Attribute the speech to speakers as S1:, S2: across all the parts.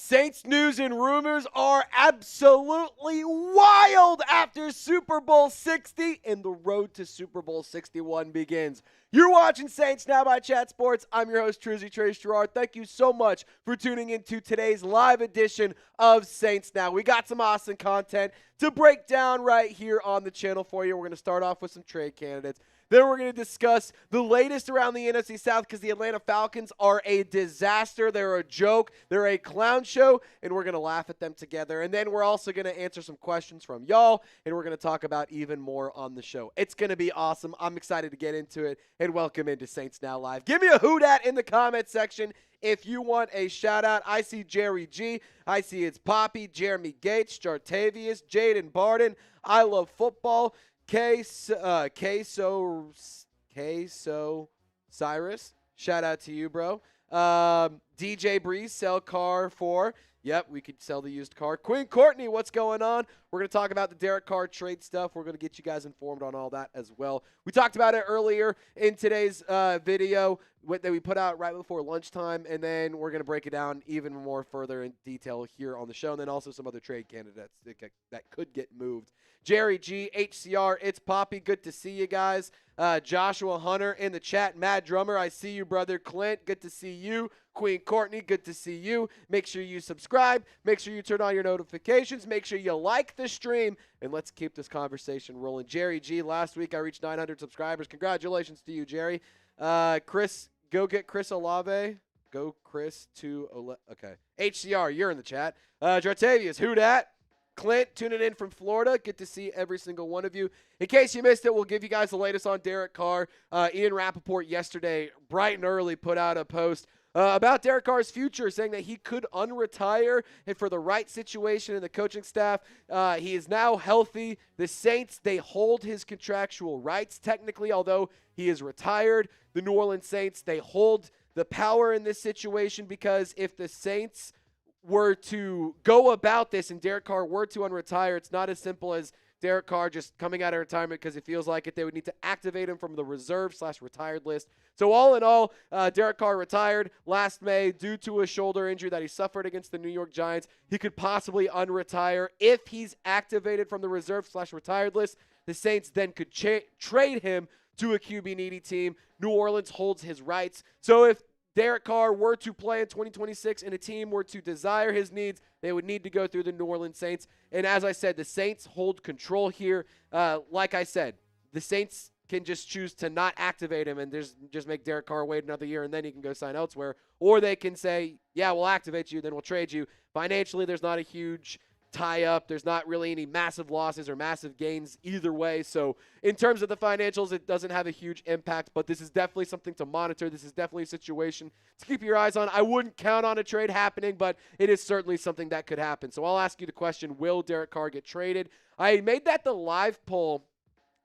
S1: Saints news and rumors are absolutely wild after Super Bowl 60, and the road to Super Bowl 61 begins. You're watching Saints Now by Chat Sports. I'm your host, Trizzy Trace Girouard. Thank you so much for tuning into today's live edition of Saints Now. We got some awesome content to break down right here on the channel for you. We're going to start off with some trade candidates. Then we're going to discuss the latest around the NFC South because the Atlanta Falcons are a disaster. They're a joke. They're a clown show, and we're going to laugh at them together. And then we're also going to answer some questions from y'all, and we're going to talk about even more on the show. It's going to be awesome. I'm excited to get into it, and welcome into Saints Now Live. Give me a hoot at in the comment section if you want a shout-out. I see Jerry G. I see it's Poppy, Jeremy Gates, Jartavius, Jaden Barden. I love football. Queso Cyrus, shout out to you, bro. DJ Breeze, sell car for. Yep, we could sell the used car. Quinn Courtney, what's going on? We're going to talk about the Derek Carr trade stuff. We're going to get you guys informed on all that as well. We talked about it earlier in today's video that we put out right before lunchtime, and then we're going to break it down even more further in detail here on the show, and then also some other trade candidates that could get moved. Jerry G, HCR, it's Poppy. Good to see you guys. Joshua Hunter in the chat. Mad Drummer, I see you, brother. Clint, good to see you. Queen Courtney, good to see you. Make sure you subscribe. Make sure you turn on your notifications. Make sure you like the stream, and let's keep this conversation rolling. Jerry G, last week I reached 900 subscribers. Congratulations to you, Jerry. Chris, go get Chris Olave. Go Chris to okay. HCR, you're in the chat. Jartavius, who dat? Clint, tuning in from Florida. Good to see every single one of you. In case you missed it, we'll give you guys the latest on Derek Carr. Ian Rappaport yesterday, bright and early, put out a post about Derek Carr's future, saying that he could unretire, and for the right situation in the coaching staff, he is now healthy. The Saints, they hold his contractual rights technically, although he is retired. The New Orleans Saints, they hold the power in this situation because if the Saints were to go about this and Derek Carr were to unretire, it's not as simple as Derek Carr just coming out of retirement because he feels like it. They would need to activate him from the reserve/retired list. So all in all, Derek Carr retired last May due to a shoulder injury that he suffered against the New York Giants. He could possibly unretire if he's activated from the reserve/retired list. The Saints then could trade him to a QB-needy team. New Orleans holds his rights. So if Derek Carr were to play in 2026 and a team were to desire his needs, they would need to go through the New Orleans Saints. And as I said, the Saints hold control here. Like I said, the Saints can just choose to not activate him and just make Derek Carr wait another year and then he can go sign elsewhere. Or they can say, yeah, we'll activate you, then we'll trade you. Financially, there's not a huge tie-up. There's not really any massive losses or massive gains either way. So in terms of the financials, it doesn't have a huge impact, but this is definitely something to monitor. This is definitely a situation to keep your eyes on. I wouldn't count on a trade happening, but it is certainly something that could happen. So I'll ask you the question, will Derek Carr get traded? I made that the live poll.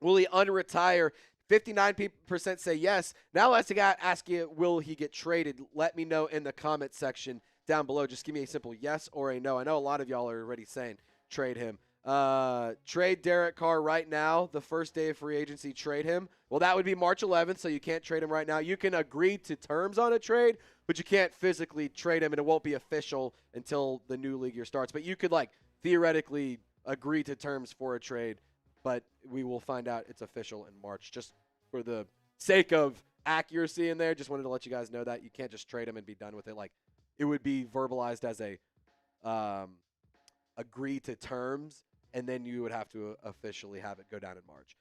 S1: Will he unretire? 59% say yes. Now let's ask you, will he get traded? Let me know in the comment section down below. Just give me a simple yes or a no. I know a lot of y'all are already saying trade him. Trade Derek Carr right now, the first day of free agency, trade him. Well, that would be March 11th, so you can't trade him right now. You can agree to terms on a trade, but you can't physically trade him, and it won't be official until the new league year starts. But you could, theoretically agree to terms for a trade, but we will find out it's official in March. Just for the sake of accuracy in there, just wanted to let you guys know that you can't just trade him and be done with it. It would be verbalized as a agree to terms, and then you would have to officially have it go down in March.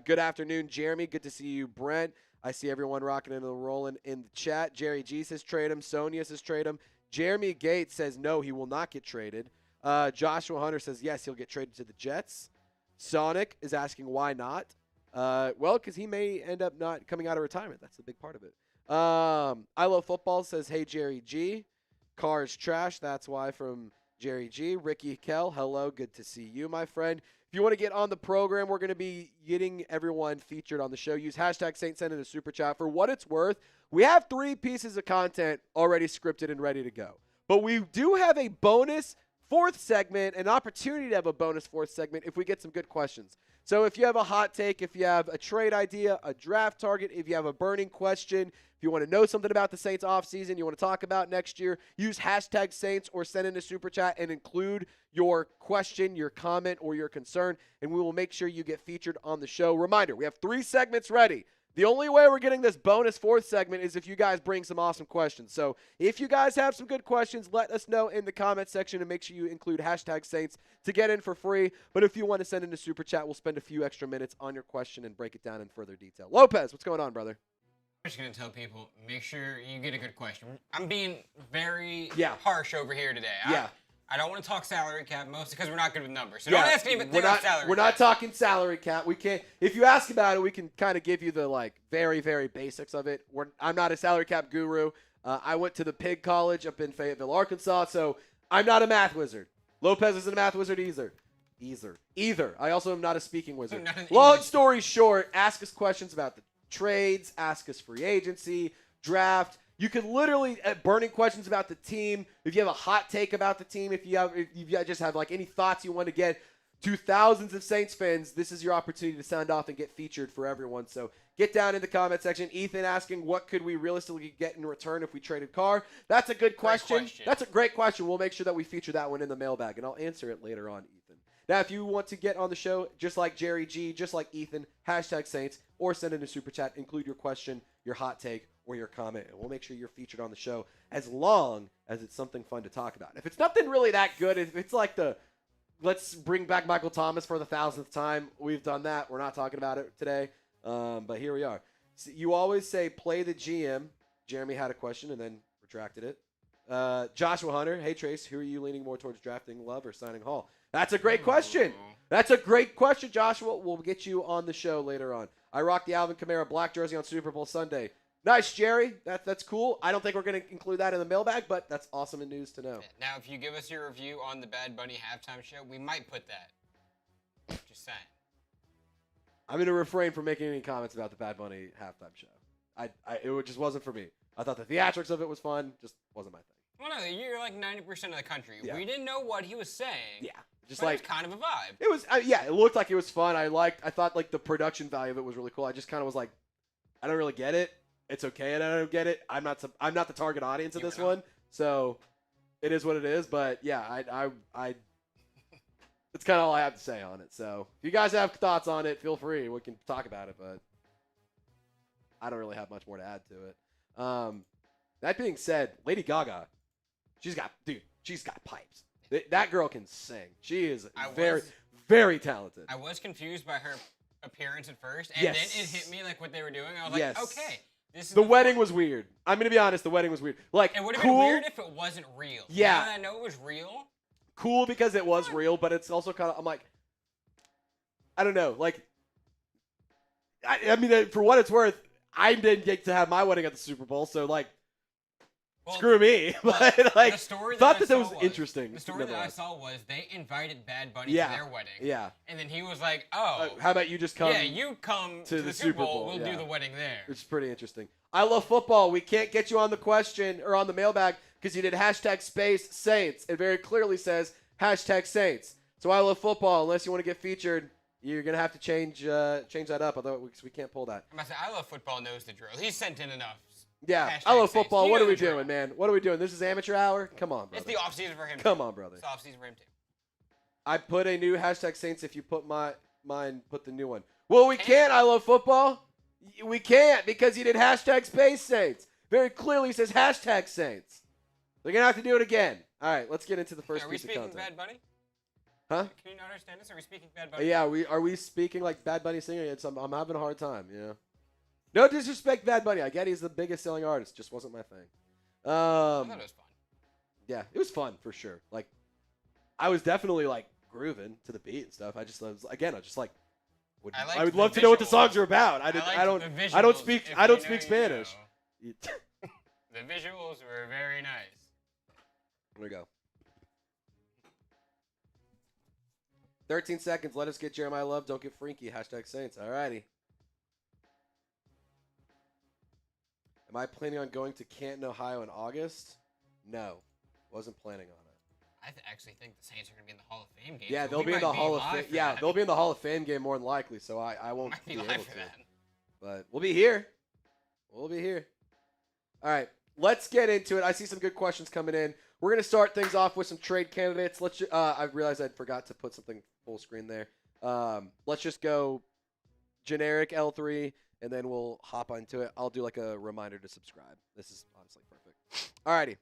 S1: Good afternoon, Jeremy. Good to see you, Brent. I see everyone rocking and rolling in the chat. Jerry G says trade him. Sonia says trade him. Jeremy Gates says no, he will not get traded. Joshua Hunter says yes, he'll get traded to the Jets. Sonic is asking why not. Well, because he may end up not coming out of retirement. That's the big part of it. I Love Football says, hey, Jerry G. Carr is trash. That's why from Jerry G. Ricky Kell, hello. Good to see you, my friend. If you want to get on the program, we're going to be getting everyone featured on the show. Use hashtag SaintSend in a super chat. For what it's worth, we have 3 pieces of content already scripted and ready to go. But we do have a bonus 4th segment, an opportunity to have a bonus 4th segment if we get some good questions. So if you have a hot take, if you have a trade idea, a draft target, if you have a burning question, If you want to know something about the Saints offseason, you want to talk about next year, use hashtag Saints or send in a super chat and include your question, your comment, or your concern, and we will make sure you get featured on the show. Reminder, we have 3 segments ready. The only way we're getting this bonus 4th segment is if you guys bring some awesome questions. So if you guys have some good questions, let us know in the comment section and make sure you include hashtag Saints to get in for free. But if you want to send in a super chat, we'll spend a few extra minutes on your question and break it down in further detail. Lopez, what's going on, brother?
S2: I'm just going to tell people, make sure you get a good question. I'm being very harsh over here today. I don't want to talk salary cap, mostly because we're not good with numbers. So don't ask me about salary cap.
S1: We're not talking salary cap. We can't. If you ask about it, we can kind of give you the very, very basics of it. I'm not a salary cap guru. I went to the Pig College up in Fayetteville, Arkansas, so I'm not a math wizard. Lopez isn't a math wizard either. I also am not a speaking wizard. Long story short, ask us questions about the trades, ask us free agency, draft. You can literally burning questions about the team. If you have a hot take about the team, if you just have any thoughts you want to get to thousands of Saints fans, this is your opportunity to sound off and get featured for everyone. So get down in the comment section. Ethan asking, what could we realistically get in return if we traded Carr? That's a good question. That's a great question. We'll make sure that we feature that one in the mailbag, and I'll answer it later on, Ethan. Now, if you want to get on the show, just like Jerry G, just like Ethan, hashtag Saints, or send in a super chat, include your question, your hot take, or your comment, and we'll make sure you're featured on the show as long as it's something fun to talk about. If it's nothing really that good, if it's like let's bring back Michael Thomas for the 1,000th time, we've done that. We're not talking about it today, but here we are. So you always say play the GM. Jeremy had a question and then retracted it. Joshua Hunter, hey Trace, who are you leaning more towards drafting Love or signing Hall? That's a great question. That's a great question, Joshua. We'll get you on the show later on. I rocked the Alvin Kamara black jersey on Super Bowl Sunday. Nice, Jerry. That's cool. I don't think we're going to include that in the mailbag, but that's awesome news to know.
S2: Now, if you give us your review on the Bad Bunny halftime show, we might put that. Just saying.
S1: I'm going to refrain from making any comments about the Bad Bunny halftime show. It just wasn't for me. I thought the theatrics of it was fun. Just wasn't my thing.
S2: Well, no, you're like 90% of the country. Yeah. We didn't know what he was saying.
S1: Yeah. Just
S2: but it was kind of a vibe.
S1: It was, it looked like it was fun. I thought the production value of it was really cool. I just kind of was like, I don't really get it. It's okay that I don't get it. I'm not the target audience of this one, so it is what it is. But yeah, I it's kind of all I have to say on it. So if you guys have thoughts on it, feel free. We can talk about it, but I don't really have much more to add to it. That being said, Lady Gaga, she's got pipes. That girl can sing. She is very talented.
S2: I was confused by her appearance at first, and then it hit me what they were doing. I was like, okay.
S1: The wedding was weird. I'm going to be honest. The wedding was weird.
S2: It would have been weird if it wasn't real.
S1: Yeah.
S2: Now that I know it was real.
S1: Cool because it was real, but it's also kind of, I'm like, I don't know. I mean, for what it's worth, I didn't get to have my wedding at the Super Bowl, so screw me. But
S2: the story
S1: thought that was interesting.
S2: The story that I saw was they invited Bad Bunny to their wedding. Yeah. And then he was like, "Oh,
S1: how about you just come?
S2: Yeah, you come to the Super Bowl. We'll do the wedding there."
S1: Which is pretty interesting. I love football. We can't get you on the question or on the mailbag because you did hashtag Saints. It very clearly says hashtag Saints. So I love football. Unless you want to get featured, you're gonna have to change that up. Although we can't pull that.
S2: I'm about to say, I love football knows the drill. He's sent in enough.
S1: Yeah, I love football. What are we doing, man? What are we doing? This is amateur hour? Come on, brother.
S2: It's the off-season for him.
S1: Come on, brother.
S2: It's the off-season for him, too.
S1: I put a new hashtag Saints. If you put mine, put the new one. Well, we can't. I love football. We can't because you did hashtag Saints. Very clearly says hashtag Saints. They're going to have to do it again. All right, let's get into the first piece of content.
S2: Are we speaking Bad Bunny?
S1: Huh?
S2: Can you not understand this? Are we speaking Bad Bunny?
S1: Yeah, are we speaking like Bad Bunny singer? I'm having a hard time, you know. No disrespect, Bad Bunny. I get he's the biggest selling artist. Just wasn't my thing.
S2: I thought it was fun.
S1: Yeah, it was fun for sure. I was definitely grooving to the beat and stuff. I would love to know what the songs are about. I don't speak Spanish.
S2: The visuals were very nice.
S1: There we go. 13 seconds. Let us get Jeremiah Love. Don't get freaky. Hashtag Saints. All righty. Am I planning on going to Canton, Ohio in August? No. Wasn't planning on it.
S2: I actually think the Saints are going to be in the Hall of Fame game.
S1: Yeah, they'll be in the Hall of Fame. Yeah, they'll be in the Hall of Fame game more than likely, so I won't be able to. But we'll be here. We'll be here. All right, let's get into it. I see some good questions coming in. We're going to start things off with some trade candidates. I realized I forgot to put something full screen there. Let's just go generic L3, and then we'll hop onto it. I'll do like a reminder to subscribe. This is honestly perfect. All righty.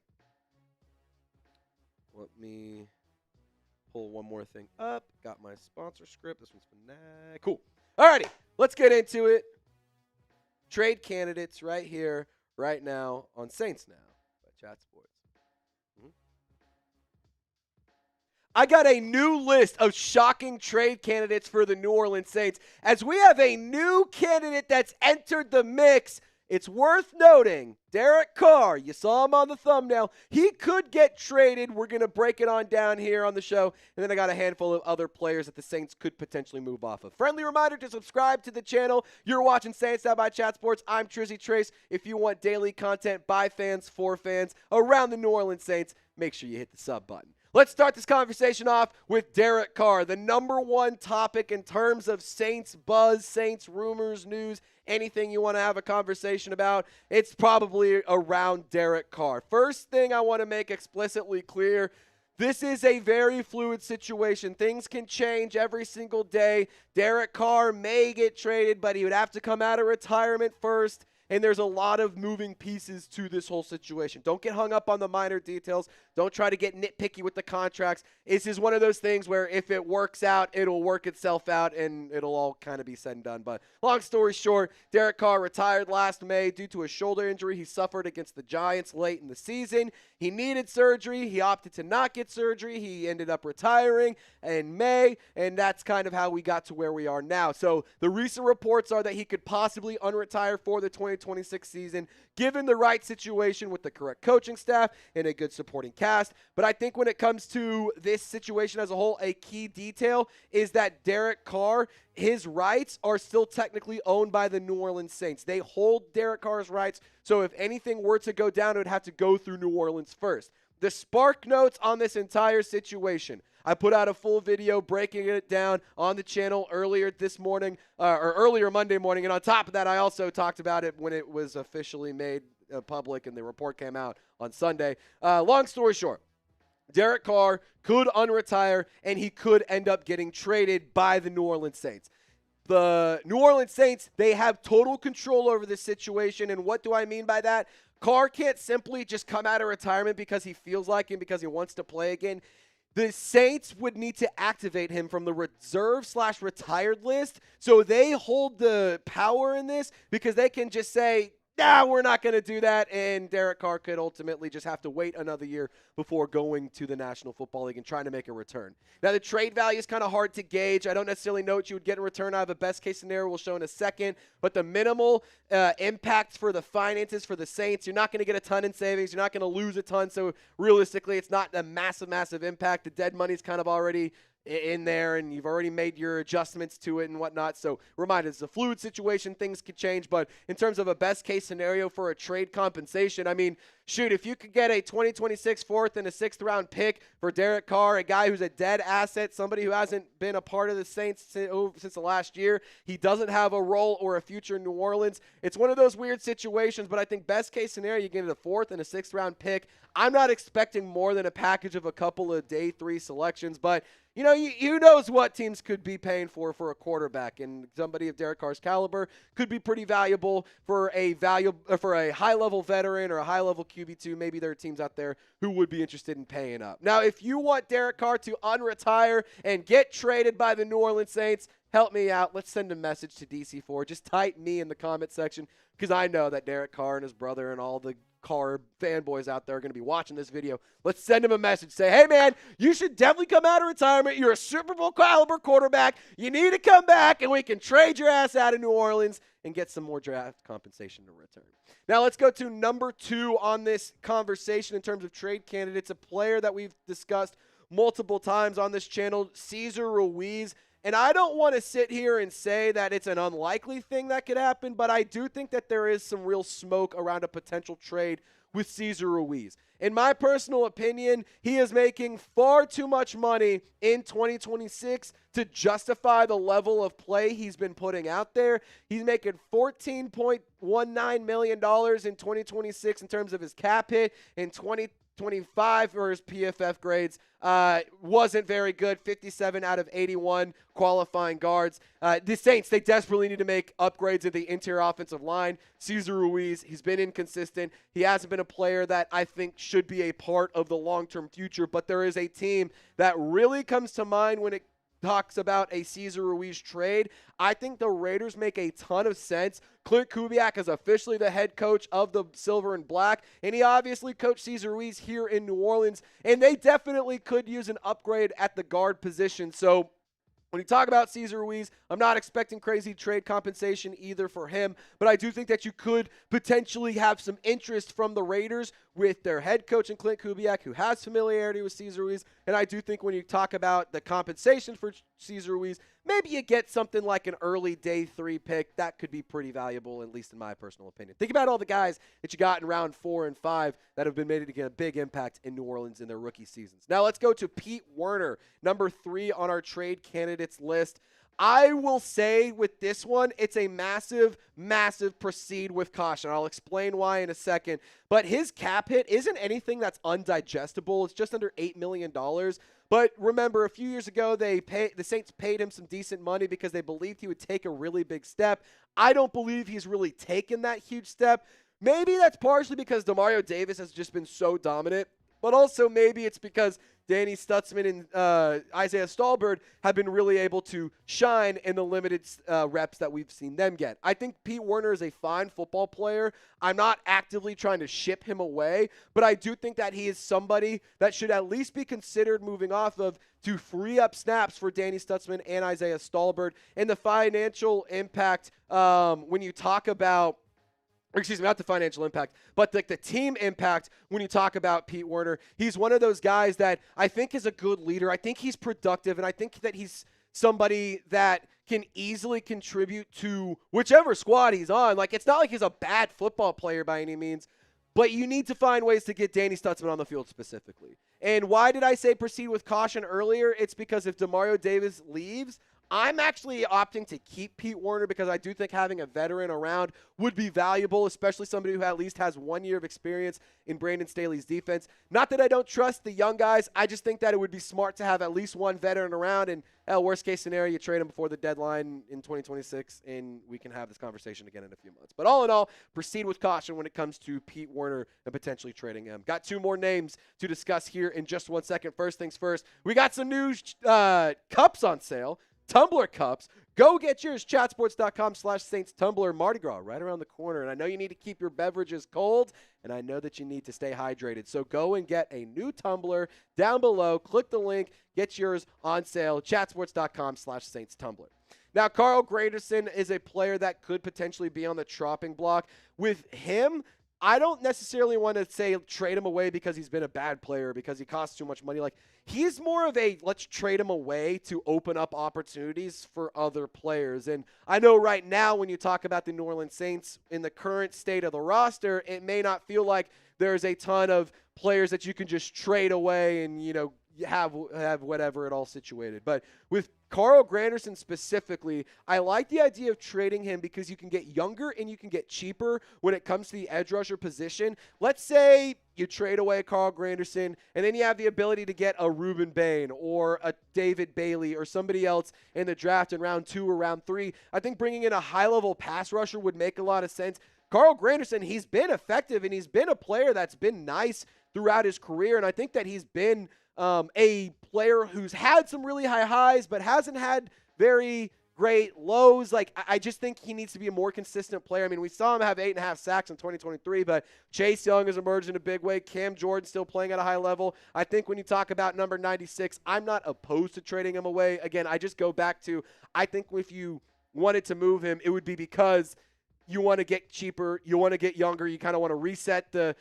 S1: Let me pull one more thing up. Got my sponsor script. This one's Fnac. Cool. All righty. Let's get into it. Trade candidates right here, right now on Saints Now by Chat Sports. I got a new list of shocking trade candidates for the New Orleans Saints. As we have a new candidate that's entered the mix, it's worth noting, Derek Carr, you saw him on the thumbnail. He could get traded. We're going to break it on down here on the show. And then I got a handful of other players that the Saints could potentially move off of. Friendly reminder to subscribe to the channel. You're watching Saints Now by Chat Sports. I'm Trizzy Trace. If you want daily content by fans, for fans, around the New Orleans Saints, make sure you hit the sub button. Let's start this conversation off with Derek Carr, the number one topic in terms of Saints buzz, Saints rumors, news, anything you want to have a conversation about. It's probably around Derek Carr. First thing I want to make explicitly clear, this is a very fluid situation. Things can change every single day. Derek Carr may get traded, but he would have to come out of retirement first. And there's a lot of moving pieces to this whole situation. Don't get hung up on the minor details. Don't try to get nitpicky with the contracts. This is one of those things where if it works out, it'll work itself out, and it'll all kind of be said and done. But long story short, Derek Carr retired last May due to a shoulder injury he suffered against the Giants late in the season. He needed surgery. He opted to not get surgery. He ended up retiring in May, and that's kind of how we got to where we are now. So the recent reports are that he could possibly unretire for the 2026 season, given the right situation with the correct coaching staff and a good supporting cast. But I think when it comes to this situation as a whole, a key detail is that Derek Carr, his rights are still technically owned by the New Orleans Saints. They hold Derek Carr's rights, so if anything were to go down, it would have to go through New Orleans first. The spark notes on this entire situation, I put out a full video breaking it down on the channel earlier this morning, or earlier Monday morning. And on top of that, I also talked about it when it was officially made public and the report came out on Sunday. Long story short, Derek Carr could unretire and he could end up getting traded by the New Orleans Saints. The New Orleans Saints, they have total control over this situation. And what do I mean by that? Carr can't simply just come out of retirement because he feels like it, because he wants to play again. The Saints would need to activate him from the reserve/retired list. So they hold the power in this because they can just say, nah, we're not going to do that. And Derek Carr could ultimately just have to wait another year before going to the National Football League and trying to make a return. Now, the trade value is kind of hard to gauge. I don't necessarily know what you would get in return. I have a best-case scenario we'll show in a second. But the minimal impact for the finances for the Saints, you're not going to get a ton in savings. You're not going to lose a ton. So, realistically, it's not a massive, massive impact. The dead money's kind of already in there, and you've already made your adjustments to it and whatnot. So remind us, it's a fluid situation. Things could change. But in terms of a best-case scenario for a trade compensation, I mean, shoot, if you could get a 2026 fourth and a sixth-round pick for Derek Carr, a guy who's a dead asset, somebody who hasn't been a part of the Saints since the last year, he doesn't have a role or a future in New Orleans. It's one of those weird situations, but I think best-case scenario, you get a fourth and a sixth-round pick. I'm not expecting more than a package of a couple of day 3 selections, but you know, who knows what teams could be paying for a quarterback, and somebody of Derek Carr's caliber could be pretty valuable for a high-level veteran or a high-level QB2. Maybe there are teams out there who would be interested in paying up. Now, if you want Derek Carr to unretire and get traded by the New Orleans Saints, help me out. Let's send a message to DC4. Just type me in the comment section, because I know that Derek Carr and his brother and all the Carr fanboys out there are going to be watching this video. Let's send him a message. Say, hey, man, you should definitely come out of retirement. You're a Super Bowl caliber quarterback. You need to come back, and we can trade your ass out of New Orleans and get some more draft compensation to return. Now let's go to number 2 on this conversation in terms of trade candidates, a player that we've discussed multiple times on this channel, Cesar Ruiz. And I don't want to sit here and say that it's an unlikely thing that could happen, but I do think that there is some real smoke around a potential trade with Cesar Ruiz. In my personal opinion, he is making far too much money in 2026 to justify the level of play he's been putting out there. He's making $14.19 million in 2026 in terms of his cap hit. In 2025 for his PFF grades, wasn't very good. 57 out of 81 qualifying guards. The Saints, they desperately need to make upgrades at the interior offensive line. Cesar Ruiz, he's been inconsistent. He hasn't been a player that I think should be a part of the long-term future, but there is a team that really comes to mind when it talks about a Cesar Ruiz trade. I think the Raiders make a ton of sense. Clint Kubiak is officially the head coach of the Silver and Black, and he obviously coached Cesar Ruiz here in New Orleans, and they definitely could use an upgrade at the guard position. So when you talk about Cesar Ruiz, I'm not expecting crazy trade compensation either for him, but I do think that you could potentially have some interest from the Raiders with their head coach and Clint Kubiak, who has familiarity with Cesar Ruiz. And I do think when you talk about the compensation for Cesar Ruiz, maybe you get something like an early day 3 pick. That could be pretty valuable, at least in my personal opinion. Think about all the guys that you got in round 4 and 5 that have been made to get a big impact in New Orleans in their rookie seasons. Now let's go to Pete Werner, number 3 on our trade candidates list. I will say with this one, it's a massive, massive proceed with caution. I'll explain why in a second. But his cap hit isn't anything that's undigestible. It's just under $8 million. But remember, a few years ago, the Saints paid him some decent money because they believed he would take a really big step. I don't believe he's really taken that huge step. Maybe that's partially because Demario Davis has just been so dominant. But also maybe it's because Danny Stutzman and Isaiah Stallbird have been really able to shine in the limited reps that we've seen them get. I think Pete Werner is a fine football player. I'm not actively trying to ship him away, but I do think that he is somebody that should at least be considered moving off of to free up snaps for Danny Stutzman and Isaiah Stallbird. And the financial impact when you talk about not the financial impact, but the team impact when you talk about Pete Werner. He's one of those guys that I think is a good leader. I think he's productive, and I think that he's somebody that can easily contribute to whichever squad he's on. Like, it's not like he's a bad football player by any means, but you need to find ways to get Danny Stutzman on the field specifically. And why did I say proceed with caution earlier? It's because if Demario Davis leaves, I'm actually opting to keep Pete Werner because I do think having a veteran around would be valuable, especially somebody who at least has 1 year of experience in Brandon Staley's defense. Not that I don't trust the young guys. I just think that it would be smart to have at least one veteran around. And worst case scenario, you trade him before the deadline in 2026, and we can have this conversation again in a few months. But all in all, proceed with caution when it comes to Pete Werner and potentially trading him. Got 2 more names to discuss here in just 1 second. First things first, we got some new cups on sale. Tumbler cups. Go get yours. Chatsports.com/Saints Tumbler. Mardi Gras right around the corner. And I know you need to keep your beverages cold, and I know that you need to stay hydrated. So go and get a new tumbler down below. Click the link. Get yours on sale. Chatsports.com/Saints Tumbler. Now, Carl Granderson is a player that could potentially be on the chopping block. With him, I don't necessarily want to say trade him away because he's been a bad player, because he costs too much money. Like, he's more of a let's trade him away to open up opportunities for other players. And I know right now when you talk about the New Orleans Saints in the current state of the roster, it may not feel like there's a ton of players that you can just trade away and, you know, have whatever it all situated. But with Carl Granderson specifically, I like the idea of trading him because you can get younger and you can get cheaper when it comes to the edge rusher position. Let's say you trade away Carl Granderson and then you have the ability to get a Reuben Bain or a David Bailey or somebody else in the draft in round 2 or round 3. I think bringing in a high-level pass rusher would make a lot of sense. Carl Granderson, he's been effective and he's been a player that's been nice throughout his career, and I think that he's been a player who's had some really high highs but hasn't had very great lows. Like, I just think he needs to be a more consistent player. I mean, we saw him have 8.5 sacks in 2023, but Chase Young has emerged in a big way. Cam Jordan still playing at a high level. I think when you talk about number 96, I'm not opposed to trading him away. Again, I just go back to, I think if you wanted to move him, it would be because you want to get cheaper, you want to get younger, you kind of want to reset the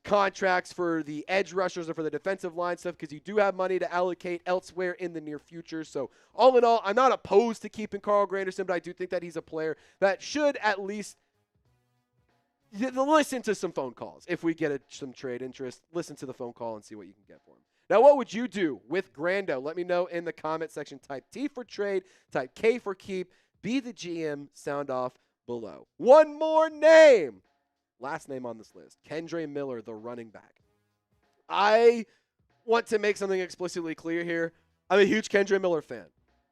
S1: contracts for the edge rushers or for the defensive line stuff because you do have money to allocate elsewhere in the near future. So all in all, I'm not opposed to keeping Carl Granderson, but I do think that he's a player that should at least listen to some phone calls. If we get some trade interest, listen to the phone call and see what you can get for him. Now, what would you do with Grando? Let me know in the comment section. Type T for trade, type K for keep, be the GM, sound off below. One more name. Last name on this list, Kendre Miller, the running back. I want to make something explicitly clear here. I'm a huge Kendre Miller fan.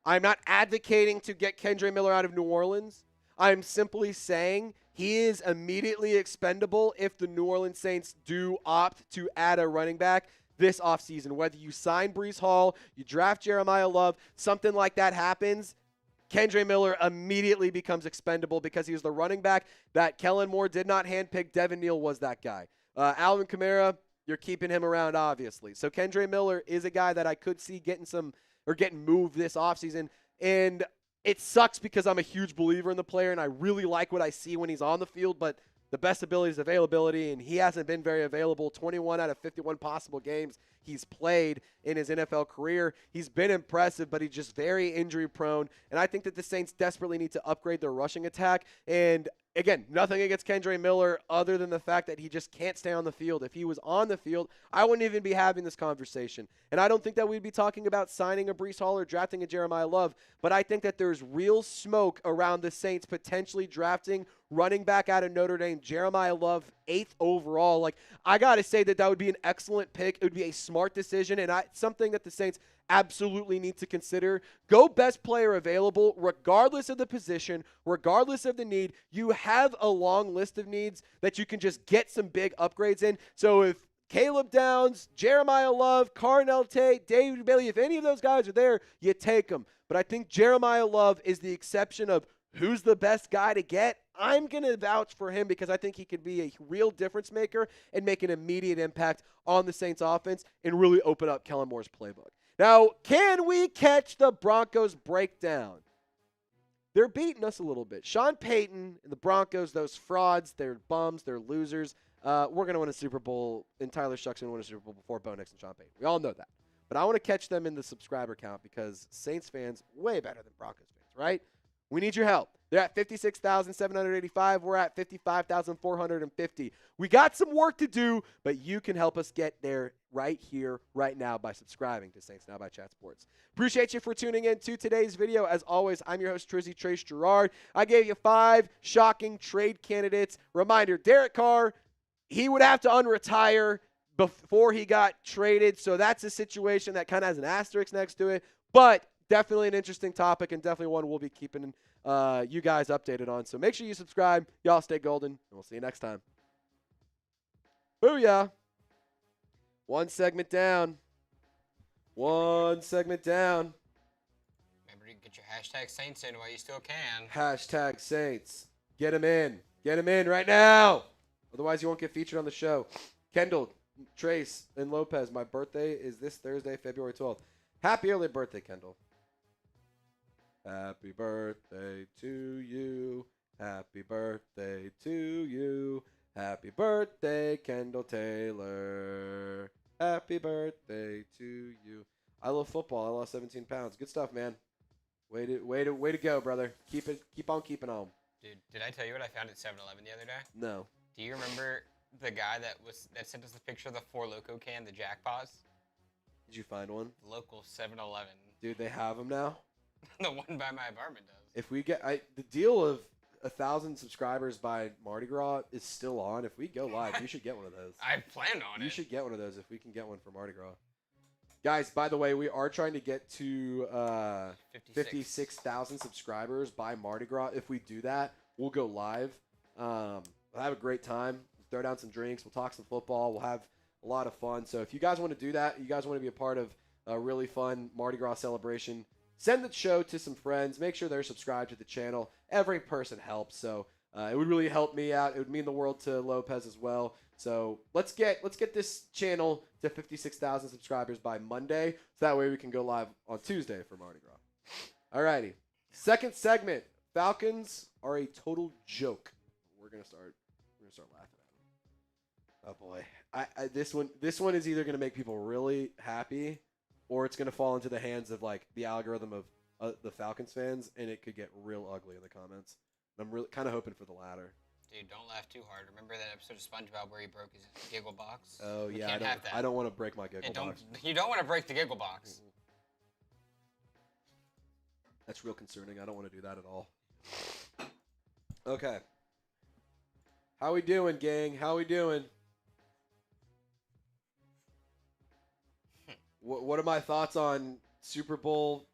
S1: I'm not advocating to get Kendre Miller out of New Orleans. I'm simply saying he is immediately expendable if the New Orleans Saints do opt to add a running back this offseason. Whether you sign Breece Hall, you draft Jeremiah Love, something like that happens, Kendre Miller immediately becomes expendable because he was the running back that Kellen Moore did not handpick. Devin Neal was that guy. Alvin Kamara, you're keeping him around, obviously. So Kendre Miller is a guy that I could see getting moved this offseason. And it sucks because I'm a huge believer in the player, and I really like what I see when he's on the field, but the best ability is availability, and he hasn't been very available. 21 out of 51 possible games he's played in his NFL career. He's been impressive, but he's just very injury-prone, and I think that the Saints desperately need to upgrade their rushing attack. And again, nothing against Kendre Miller other than the fact that he just can't stay on the field. If he was on the field, I wouldn't even be having this conversation. And I don't think that we'd be talking about signing a Breece Hall or drafting a Jeremiah Love, but I think that there's real smoke around the Saints potentially drafting running back out of Notre Dame, Jeremiah Love, 8th overall. Like, I got to say that would be an excellent pick. It would be a smart decision, and something that the Saints absolutely need to consider. Go best player available, regardless of the position, regardless of the need. You have a long list of needs that you can just get some big upgrades in. So if Caleb Downs, Jeremiah Love, Carnell Tate, David Bailey, if any of those guys are there, you take them. But I think Jeremiah Love is the exception of who's the best guy to get. I'm going to vouch for him because I think he could be a real difference maker and make an immediate impact on the Saints offense and really open up Kellen Moore's playbook. Now, can we catch the Broncos breakdown? They're beating us a little bit. Sean Payton and the Broncos, those frauds, they're bums, they're losers. We're going to win a Super Bowl, and Tyler Shuck's going to win a Super Bowl before Bo Nix and Sean Payton. We all know that. But I want to catch them in the subscriber count because Saints fans, way better than Broncos fans, right? We need your help. They're at 56,785. We're at 55,450. We got some work to do, but you can help us get there right here, right now by subscribing to Saints Now by Chat Sports. Appreciate you for tuning in to today's video. As always, I'm your host, Trizzy Trace Girouard. I gave you 5 shocking trade candidates. Reminder, Derek Carr, he would have to unretire before he got traded, so that's a situation that kind of has an asterisk next to it, but definitely an interesting topic and definitely one we'll be keeping you guys updated on. So make sure you subscribe. Y'all stay golden, and we'll see you next time. Booyah. One segment down. One segment down.
S2: Remember to get your hashtag Saints in while you still can.
S1: Hashtag Saints. Get them in. Get them in right now. Otherwise, you won't get featured on the show. Kendall, Trace, and Lopez, my birthday is this Thursday, February 12th. Happy early birthday, Kendall. Happy birthday to you. Happy birthday to you. Happy birthday, Kendall Taylor. Happy birthday to you. I love football. I lost 17 pounds. Good stuff, man. Way to go, brother. Keep on keeping on.
S2: Dude, did I tell you what I found at 7-Eleven the other day?
S1: No.
S2: Do you remember the guy that sent us the picture of the Four Loko can, the Jackpaws?
S1: Did you find one?
S2: Local 7-Eleven.
S1: Dude, they have them now?
S2: The one by my apartment does.
S1: If we get the deal of 1,000 subscribers by Mardi Gras is still on. If we go live, you should get one of those.
S2: I planned on it.
S1: You should get one of those if we can get one for Mardi Gras. Guys, by the way, we are trying to get to 56,000 subscribers by Mardi Gras. If we do that, we'll go live. We'll have a great time. Throw down some drinks. We'll talk some football. We'll have a lot of fun. So if you guys want to do that, you guys want to be a part of a really fun Mardi Gras celebration, send the show to some friends. Make sure they're subscribed to the channel. Every person helps. So it would really help me out. It would mean the world to Lopez as well. So let's get this channel to 56,000 subscribers by Monday. So that way we can go live on Tuesday for Mardi Gras. Alrighty. Second segment. Falcons are a total joke. We're gonna start laughing at them. Oh boy. This one is either gonna make people really happy, or it's gonna fall into the hands of like the algorithm of the Falcons fans, and it could get real ugly in the comments. I'm really kind of hoping for the latter.
S2: Dude, don't laugh too hard. Remember that episode of SpongeBob where he broke his giggle box?
S1: Oh, yeah. I don't want to break my giggle box.
S2: You don't want to break the giggle box.
S1: That's real concerning. I don't want to do that at all. Okay. How we doing, gang? How we doing? What are my thoughts on Super Bowl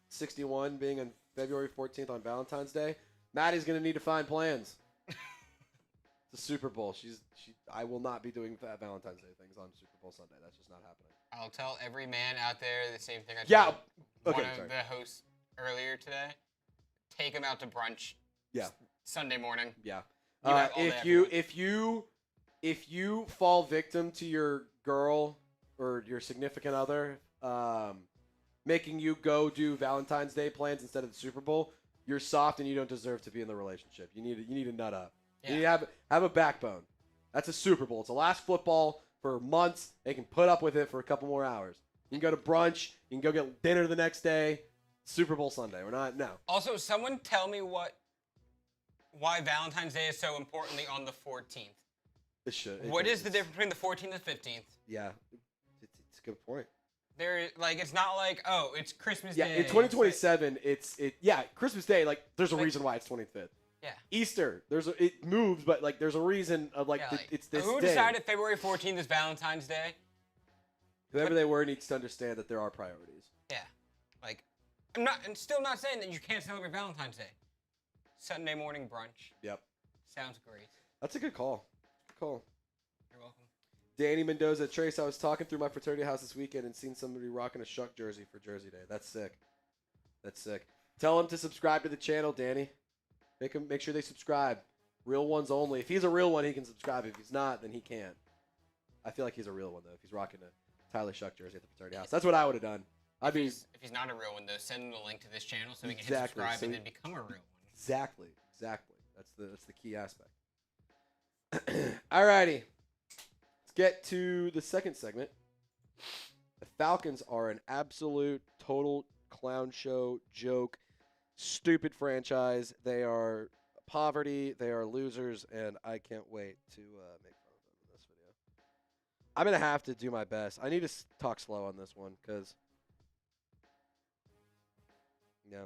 S1: 61 being on February 14th on Valentine's Day? Maddie's going to need to find plans. It's the Super Bowl. I will not be doing Valentine's Day things on Super Bowl Sunday. That's just not happening.
S2: I'll tell every man out there the same thing I told one of the hosts earlier today. Take him out to brunch. Yeah. Sunday morning.
S1: Yeah. If you fall victim to your girl or your significant other making you go do Valentine's Day plans instead of the Super Bowl, you're soft and you don't deserve to be in the relationship. You need to nut up. Yeah. You need to have a backbone. That's a Super Bowl. It's the last football for months. They can put up with it for a couple more hours. You can go to brunch. You can go get dinner the next day. Super Bowl Sunday. We're not no.
S2: Also, someone tell me why Valentine's Day is so importantly on the 14th. What is the difference between the 14th and 15th?
S1: Yeah, it's a good point.
S2: It's not like, oh, it's Christmas Day.
S1: Yeah, in 2027, Christmas Day. Like, there's a reason why it's 25th. Yeah. Easter, it moves, but like, there's a reason of it's this.
S2: Who decided February 14th is Valentine's Day?
S1: Whoever they were needs to understand that there are priorities.
S2: Yeah, I'm still not saying that you can't celebrate Valentine's Day. Sunday morning brunch.
S1: Yep.
S2: Sounds great.
S1: That's a good call.
S2: You're welcome.
S1: Danny Mendoza, Trace, I was talking through my fraternity house this weekend and seen somebody rocking a Shough jersey for Jersey Day. That's sick. Tell him to subscribe to the channel, Danny. Make sure they subscribe. Real ones only. If he's a real one, he can subscribe. If he's not, then he can't. I feel like he's a real one, though, if he's rocking a Tyler Shough jersey at the fraternity house. That's what I would have done.
S2: If he's not a real one, though, send him the link to this channel so he can hit subscribe and then become a real one.
S1: Exactly. That's the key aspect. Alrighty. Let's get to the second segment. The Falcons are an absolute total clown show, joke, stupid franchise. They are poverty. They are losers, and I can't wait to make fun of them in this video. I'm going to have to do my best. I need to talk slow on this one because, yeah.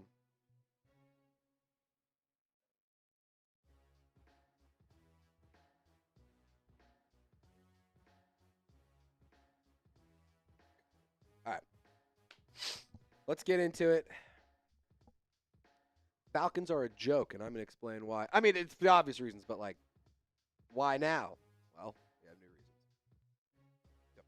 S1: All right. Let's get into it. Falcons are a joke, and I'm going to explain why. I mean, it's the obvious reasons, but, like, why now? Well, we have new reasons. Yep.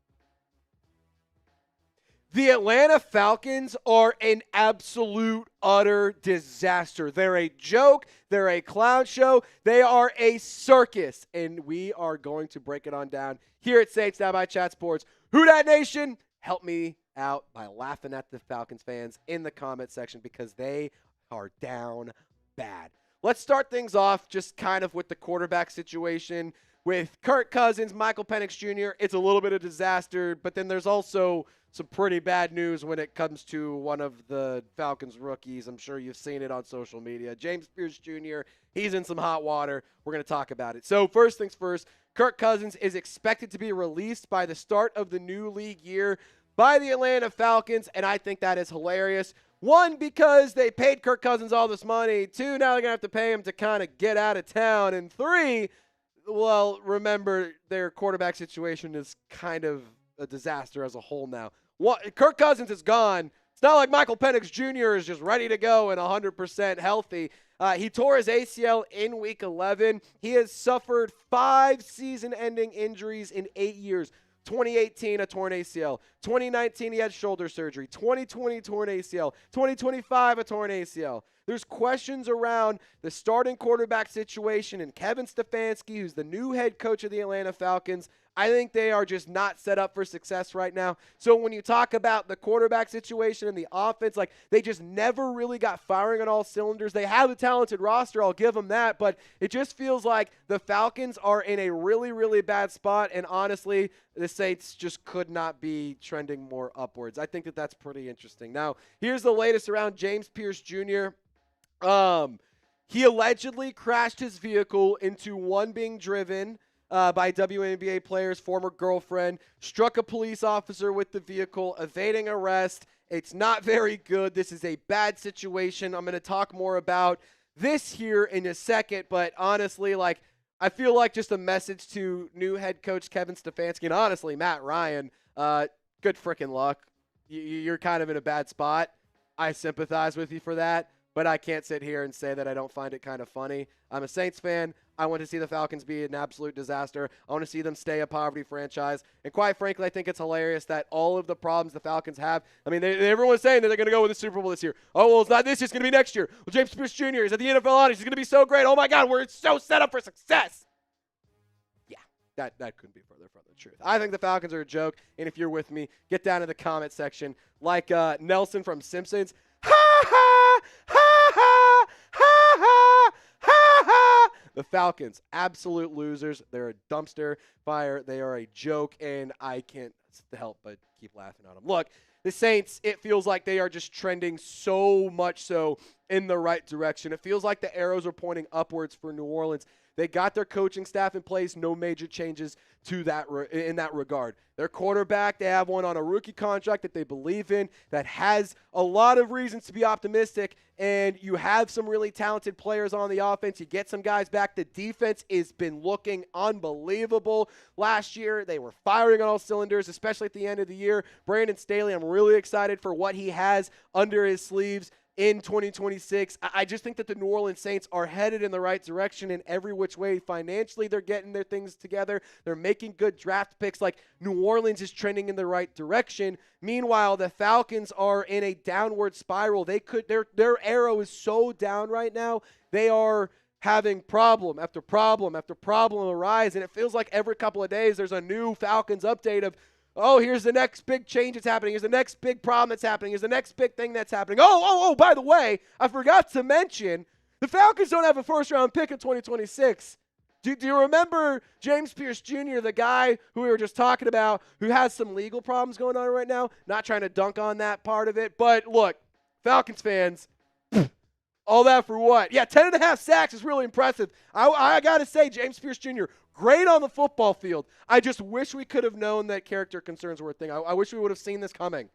S1: The Atlanta Falcons are an absolute, utter disaster. They're a joke. They're a clown show. They are a circus, and we are going to break it on down here at Saints Down by Chat Sports. Who Dat Nation? Help me out by laughing at the Falcons fans in the comment section because they are down bad. Let's start things off just kind of with the quarterback situation. With Kirk Cousins, Michael Penix Jr., it's a little bit of disaster, but then there's also some pretty bad news when it comes to one of the Falcons rookies. I'm sure you've seen it on social media. James Pearce Jr., he's in some hot water. We're going to talk about it. So first things first, Kirk Cousins is expected to be released by the start of the new league year by the Atlanta Falcons, and I think that is hilarious. One, because they paid Kirk Cousins all this money. Two, now they're going to have to pay him to kind of get out of town. And three, well, remember, their quarterback situation is kind of a disaster as a whole now. Kirk Cousins is gone. It's not like Michael Penix Jr. is just ready to go and 100% healthy. He tore his ACL in Week 11. He has suffered 5 season-ending injuries in 8 years. 2018, a torn ACL. 2019, he had shoulder surgery. 2020, torn ACL. 2025, a torn ACL. There's questions around the starting quarterback situation and Kevin Stefanski, who's the new head coach of the Atlanta Falcons. I think they are just not set up for success right now. So when you talk about the quarterback situation and the offense, like they just never really got firing on all cylinders. They have a talented roster, I'll give them that, but it just feels like the Falcons are in a really, really bad spot, and honestly, the Saints just could not be trending more upwards. I think that that's pretty interesting. Now, here's the latest around James Pearce Jr. He allegedly crashed his vehicle into one being driven by WNBA player's former girlfriend, struck a police officer with the vehicle, evading arrest. It's not very good. This is a bad situation. I'm going to talk more about this here in a second, but honestly, like, I feel like just a message to new head coach Kevin Stefanski, and honestly, Matt Ryan, good freaking luck. You're kind of in a bad spot. I sympathize with you for that, but I can't sit here and say that I don't find it kind of funny. I'm a Saints fan. I want to see the Falcons be an absolute disaster. I want to see them stay a poverty franchise. And quite frankly, I think it's hilarious that all of the problems the Falcons have, I mean, everyone's saying that they're going to go with the Super Bowl this year. Oh, well, it's not this year. It's going to be next year. Well, James Pearce Jr. is at the NFL honors. He's going to be so great. Oh, my God, we're so set up for success. Yeah, that couldn't be further from the truth. I think the Falcons are a joke. And if you're with me, get down in the comment section like Nelson from Simpsons. Ha, ha, ha, ha, ha, ha, ha, ha. The Falcons, absolute losers. They're a dumpster fire. They are a joke, and I can't help but keep laughing at them. Look, the Saints, it feels like they are just trending so much so in the right direction. It feels like the arrows are pointing upwards for New Orleans. They got their coaching staff in place, no major changes to that in that regard. Their quarterback, they have one on a rookie contract that they believe in that has a lot of reasons to be optimistic, and you have some really talented players on the offense. You get some guys back. The defense has been looking unbelievable. Last year, they were firing on all cylinders, especially at the end of the year. Brandon Staley, I'm really excited for what he has under his sleeves in 2026. I just think that the New Orleans Saints are headed in the right direction in every which way. Financially, they're getting their things together. They're making good draft picks. Like, New Orleans is trending in the right direction. Meanwhile, the Falcons are in a downward spiral. Their arrow is so down right now. They are having problem after problem after problem arise, and it feels like every couple of days there's a new Falcons update of, oh, here's the next big change that's happening. Here's the next big problem that's happening. Here's the next big thing that's happening. Oh, by the way, I forgot to mention, the Falcons don't have a first-round pick in 2026. Do you remember James Pearce Jr., the guy who we were just talking about, who has some legal problems going on right now? Not trying to dunk on that part of it, but look, Falcons fans, all that for what? Yeah, 10.5 sacks is really impressive. I got to say, James Pearce Jr., great on the football field. I just wish we could have known that character concerns were a thing. I wish we would have seen this coming.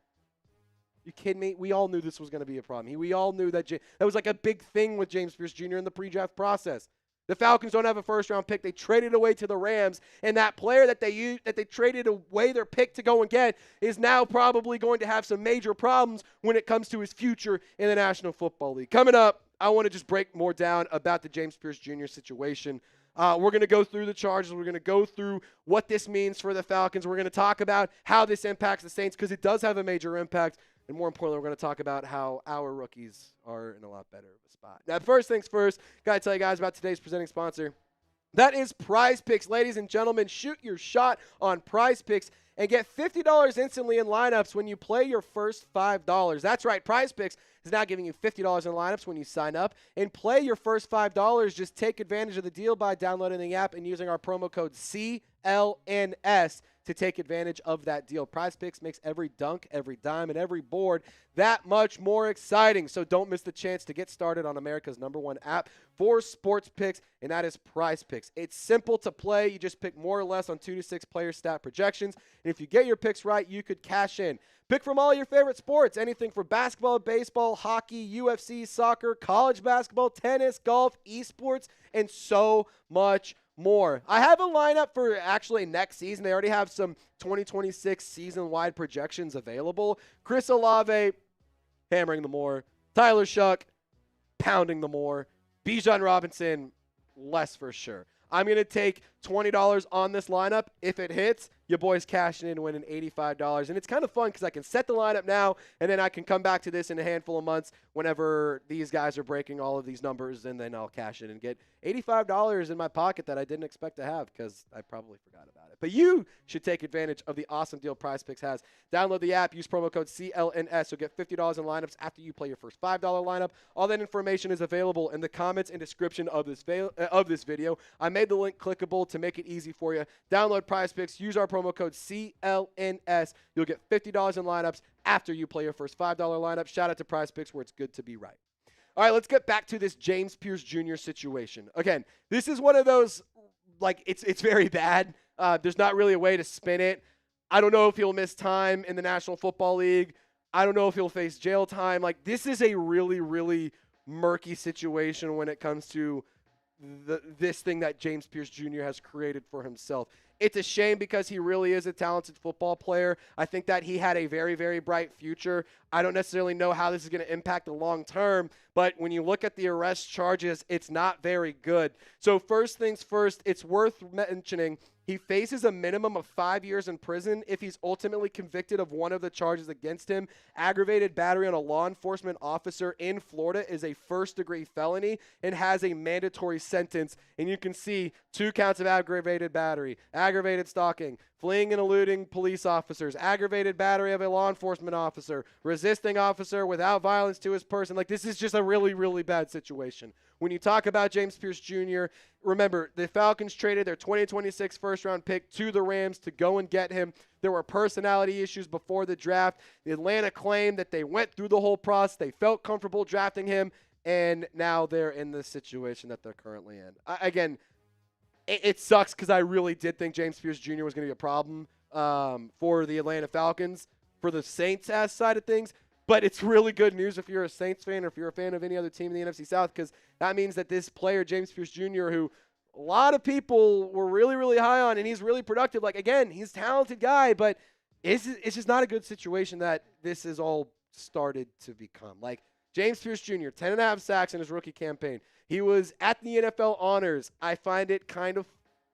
S1: You kidding me? We all knew this was going to be a problem. We all knew that that was like a big thing with James Pearce Jr. in the pre-draft process. The Falcons don't have a first-round pick. They traded away to the Rams, and that player that they traded away their pick to go and get is now probably going to have some major problems when it comes to his future in the National Football League. Coming up, I want to just break more down about the James Pearce Jr. situation. We're going to go through the charges. We're going to go through what this means for the Falcons. We're going to talk about how this impacts the Saints, because it does have a major impact. And more importantly, we're going to talk about how our rookies are in a lot better of a spot. Now, first things first, got to tell you guys about today's presenting sponsor. That is Prize Picks. Ladies and gentlemen, shoot your shot on Prize Picks and get $50 instantly in lineups when you play your first $5. That's right, Prize Picks is now giving you $50 in lineups when you sign up and play your first $5. Just take advantage of the deal by downloading the app and using our promo code CLNS to take advantage of that deal. Prize Picks makes every dunk, every dime, and every board that much more exciting. So don't miss the chance to get started on America's #1 app for sports picks, and that is Prize Picks. It's simple to play. You just pick more or less on 2 to 6 player stat projections, and if you get your picks right, you could cash in. Pick from all your favorite sports, anything from basketball, baseball, hockey, UFC, soccer, college basketball, tennis, golf, esports, and so much more. I have a lineup for actually next season. They already have some 2026 season-wide projections available. Chris Olave, hammering the more. Tyler Shough, pounding the more. Bijan Robinson, less for sure. I'm going to take $20 on this lineup. If it hits, your boy's cashing in, winning $85. And it's kind of fun because I can set the lineup now, and then I can come back to this in a handful of months whenever these guys are breaking all of these numbers, and then I'll cash in and get $85 in my pocket that I didn't expect to have because I probably forgot about it. But you should take advantage of the awesome deal Prize Picks has. Download the app, use promo code CLNS. You'll get $50 in lineups after you play your first $5 lineup. All that information is available in the comments and description of this video. I made the link clickable to make it easy for you. Download Prize Picks, use our promo code CLNS. You'll get $50 in lineups after you play your first $5 lineup. Shout out to Prize Picks, where it's good to be right. All right, let's get back to this James Pearce Jr. situation. Again, this is one of those, like, it's very bad. There's not really a way to spin it. I don't know if he'll miss time in the National Football League. I don't know if he'll face jail time. Like, this is a really, really murky situation when it comes to this thing that James Pearce Jr. has created for himself. It's a shame because he really is a talented football player. I think that he had a very, very bright future. I don't necessarily know how this is going to impact the long term, but when you look at the arrest charges, it's not very good. So first things first, it's worth mentioning he faces a minimum of 5 years in prison if he's ultimately convicted of one of the charges against him. Aggravated battery on a law enforcement officer in Florida is a first-degree felony and has a mandatory sentence. And you can see 2 counts of aggravated battery, aggravated stalking, fleeing and eluding police officers, aggravated battery of a law enforcement officer, resisting officer without violence to his person. Like, this is just a really, really bad situation. When you talk about James Pearce Jr., remember, the Falcons traded their 2026 first-round pick to the Rams to go and get him. There were personality issues before the draft. The Atlanta claimed that they went through the whole process. They felt comfortable drafting him, and now they're in the situation that they're currently in. Again, it sucks because I really did think James Pearce Jr. was going to be a problem for the Atlanta Falcons, for the Saints side of things. But it's really good news if you're a Saints fan or if you're a fan of any other team in the NFC South, because that means that this player, James Pearce Jr., who a lot of people were really, really high on, and he's really productive. Like, again, he's a talented guy, but it's just not a good situation that this has all started to become. Like, James Pearce Jr., 10.5 sacks in his rookie campaign. He was at the NFL honors. I find it kind of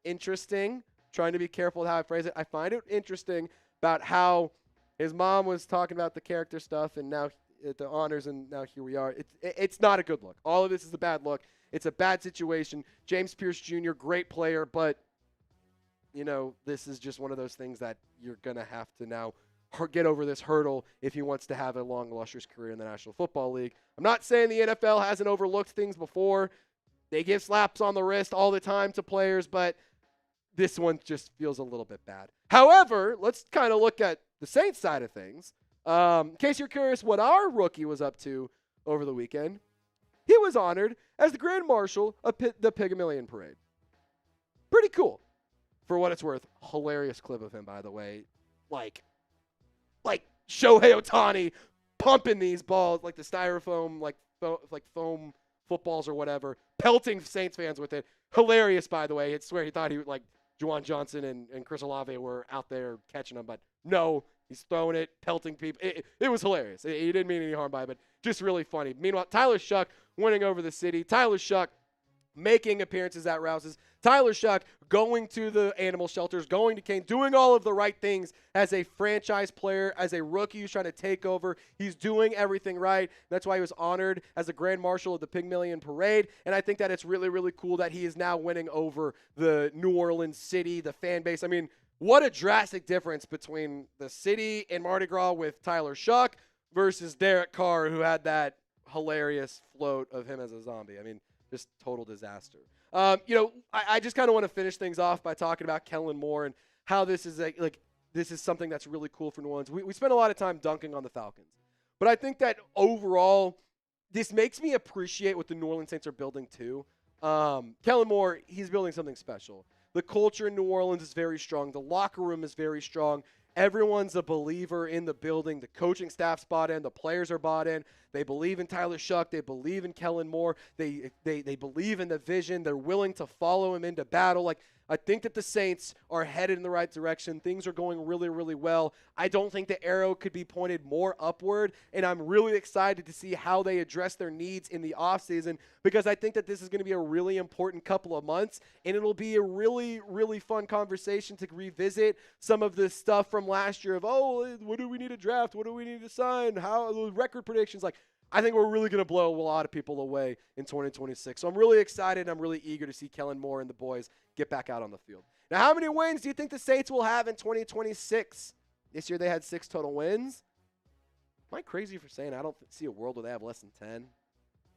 S1: interesting, trying to be careful with how I phrase it. I find it interesting about how his mom was talking about the character stuff, and now at the honors, and now here we are. It's not a good look. All of this is a bad look. It's a bad situation. James Pearce Jr., great player, but, you know, this is just one of those things that you're going to have to now get over this hurdle if he wants to have a long, illustrious career in the National Football League. I'm not saying the NFL hasn't overlooked things before. They give slaps on the wrist all the time to players, but this one just feels a little bit bad. However, let's kind of look at the Saints side of things. In case you're curious what our rookie was up to over the weekend, he was honored as the Grand Marshal of the Pygmalion Parade. Pretty cool. For what it's worth, hilarious clip of him, by the way. Like Shohei Ohtani pumping these balls, like the styrofoam, like foam footballs or whatever, pelting Saints fans with it. Hilarious, by the way. I swear he thought he would, like, Juwan Johnson and Chris Olave were out there catching him, but no, he's throwing it, pelting people. It was hilarious. He didn't mean any harm by it, but just really funny. Meanwhile, Tyler Shough winning over the city. Tyler Shough making appearances at Rouse's. Tyler Shough going to the animal shelters, going to Kane, doing all of the right things as a franchise player, as a rookie who's trying to take over. He's doing everything right. That's why he was honored as the Grand Marshal of the Pygmalion Parade. And I think that it's really, really cool that he is now winning over the New Orleans city, the fan base. I mean, what a drastic difference between the city and Mardi Gras with Tyler Shough versus Derek Carr, who had that hilarious float of him as a zombie. I mean, just total disaster. I just kind of want to finish things off by talking about Kellen Moore and how this is this is something that's really cool for New Orleans. We spent a lot of time dunking on the Falcons, but I think that overall this makes me appreciate what the New Orleans Saints are building too. Kellen Moore, he's building something special. The culture in New Orleans is very strong. The locker room is very strong. Everyone's a believer in the building. The coaching staff's bought in. The players are bought in. They believe in Tyler Shough. They believe in Kellen Moore. They believe in the vision. They're willing to follow him into battle. Like, I think that the Saints are headed in the right direction. Things are going really, really well. I don't think the arrow could be pointed more upward, and I'm really excited to see how they address their needs in the offseason, because I think that this is going to be a really important couple of months, and it'll be a really, really fun conversation to revisit some of the stuff from last year of, what do we need to draft? What do we need to sign? How the record predictions? Like, I think we're really going to blow a lot of people away in 2026. So I'm really excited. I'm really eager to see Kellen Moore and the boys get back out on the field. Now, how many wins do you think the Saints will have in 2026? This year they had 6 total wins. Am I crazy for saying I don't see a world where they have less than 10?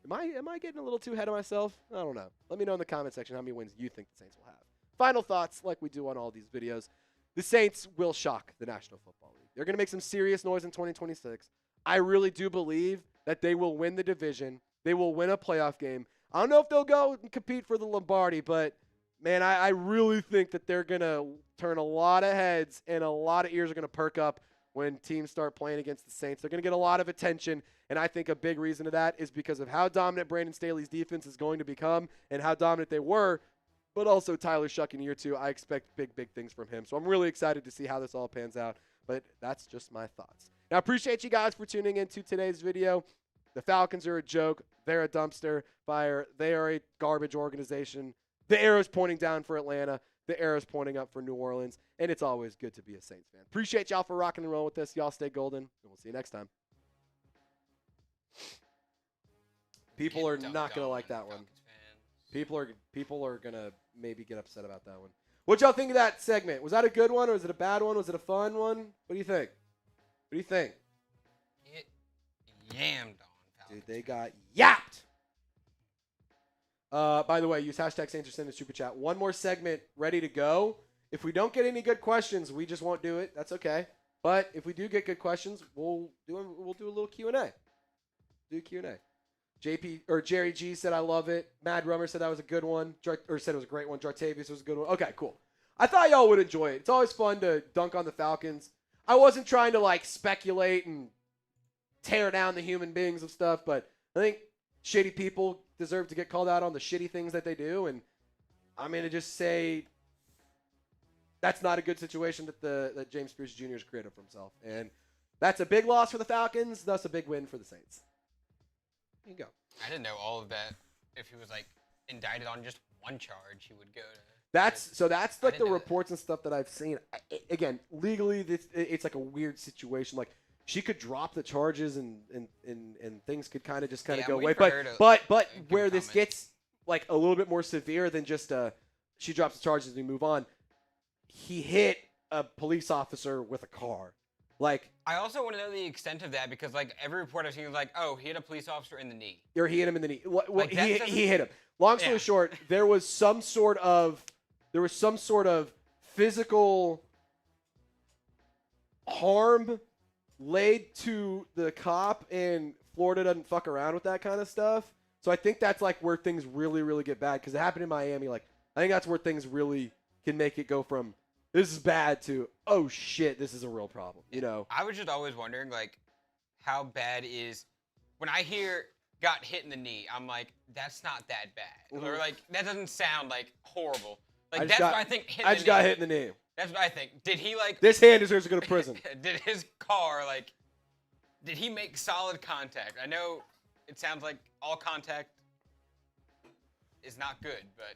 S1: Am I getting a little too ahead of myself? I don't know. Let me know in the comment section how many wins you think the Saints will have. Final thoughts, like we do on all these videos. The Saints will shock the National Football League. They're going to make some serious noise in 2026. I really do believe that they will win the division. They will win a playoff game. I don't know if they'll go and compete for the Lombardi, but, man, I really think that they're going to turn a lot of heads and a lot of ears are going to perk up when teams start playing against the Saints. They're going to get a lot of attention, and I think a big reason of that is because of how dominant Brandon Staley's defense is going to become and how dominant they were, but also Tyler Shough in year 2. I expect big, big things from him. So I'm really excited to see how this all pans out, but that's just my thoughts. Now, I appreciate you guys for tuning into today's video. The Falcons are a joke. They're a dumpster fire. They are a garbage organization. The arrow's pointing down for Atlanta. The arrow's pointing up for New Orleans. And it's always good to be a Saints fan. Appreciate y'all for rocking and rolling with us. Y'all stay golden, and we'll see you next time. People are not going to like that one. People are going to maybe get upset about that one. What y'all think of that segment? Was that a good one or was it a bad one? Was it a fun one? What do you think? What do you think?
S2: Get yammed on,
S1: Falcons. Dude, they got yapped. By the way, use hashtag Saints or send a super chat. One more segment ready to go. If we don't get any good questions, we just won't do it. That's okay. But if we do get good questions, we'll do a little Q&A. Do Q&A. Jerry G said I love it. Mad Rummer said that was a good one. Or said it was a great one. Jartavius was a good one. Okay, cool. I thought y'all would enjoy it. It's always fun to dunk on the Falcons. I wasn't trying to like speculate and tear down the human beings of stuff, but I think shitty people deserve to get called out on the shitty things that they do, and I'm going to just say that's not a good situation that James Pearce Jr. has created for himself. And that's a big loss for the Falcons, thus a big win for the Saints. There you go.
S2: I didn't know all of that. If he was like indicted on just one charge, he would go to.
S1: That's like the reports and stuff that I've seen. Again, legally, it's like a weird situation. Like she could drop the charges and things could kind of go away. But where this gets like a little bit more severe than just she drops the charges and we move on. He hit a police officer with a car. Like,
S2: I also want to know the extent of that because, like, every report I've seen is like, oh, he hit a police officer in the knee.
S1: Or he hit him in the knee. Like, he hit him. Long story short, there was some sort of physical harm laid to the cop, and Florida doesn't fuck around with that kind of stuff. So I think that's, like, where things really, really get bad because it happened in Miami. Like, I think that's where things really can make it go from this is bad to, oh, shit, this is a real problem, you know?
S2: I was just always wondering, like, how bad is – when I hear got hit in the knee, I'm like, that's not that bad. Mm-hmm. Or, like, that doesn't sound, like, horrible. Like, that's what I think hit in the knee.
S1: I just got hit in the knee.
S2: That's what I think. Did he, like –
S1: this hand deserves to go to prison.
S2: Did his car, like – did he make solid contact? I know it sounds like all contact is not good, but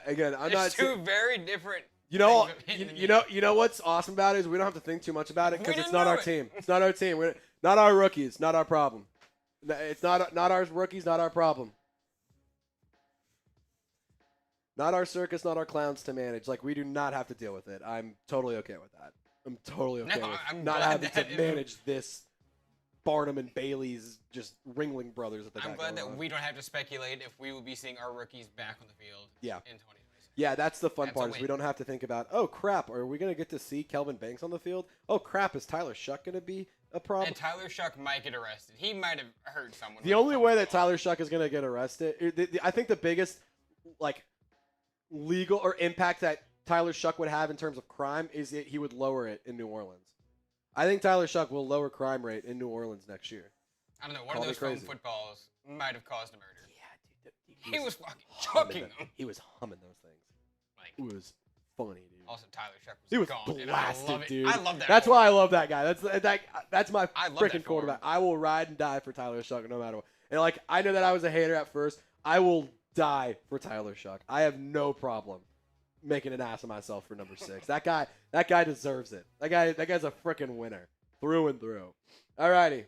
S2: –
S1: again, I'm not –
S2: two very different –
S1: You know what's awesome about it is we don't have to think too much about it because it's not our team. It's not our team. We're not our rookies. Not our problem. It's not our rookies. Not our problem. Not our circus. Not our clowns to manage. Like we do not have to deal with it. I'm totally okay with that. I'm totally okay with not having to manage this. Barnum and Bailey's just Ringling Brothers.
S2: I'm glad that we don't have to speculate if we will be seeing our rookies back on the field.
S1: Yeah.
S2: In 2020.
S1: Yeah, that's the fun part is we don't have to think about, oh, crap, are we going to get to see Kelvin Banks on the field? Oh, crap, is Tyler Shough going to be a problem?
S2: And Tyler Shough might get arrested. He might have hurt someone.
S1: The only way that Tyler Shough is going to get arrested, I think the biggest like legal or impact that Tyler Shough would have in terms of crime is that he would lower it in New Orleans. I think Tyler Shough will lower crime rate in New Orleans next year.
S2: I don't know. One of those phone footballs might have caused a murder. Yeah, dude. He was fucking chucking them.
S1: He was humming those things. It was funny, dude.
S2: Also, Tyler Shough was gone,
S1: blasted, dude.
S2: I love that.
S1: That's why I love that guy. That's my freaking quarterback. I will ride and die for Tyler Shough no matter what. And like, I know that I was a hater at first. I will die for Tyler Shough. I have no problem making an ass of myself for number 6. That guy deserves it. That guy's a freaking winner through and through. Alrighty,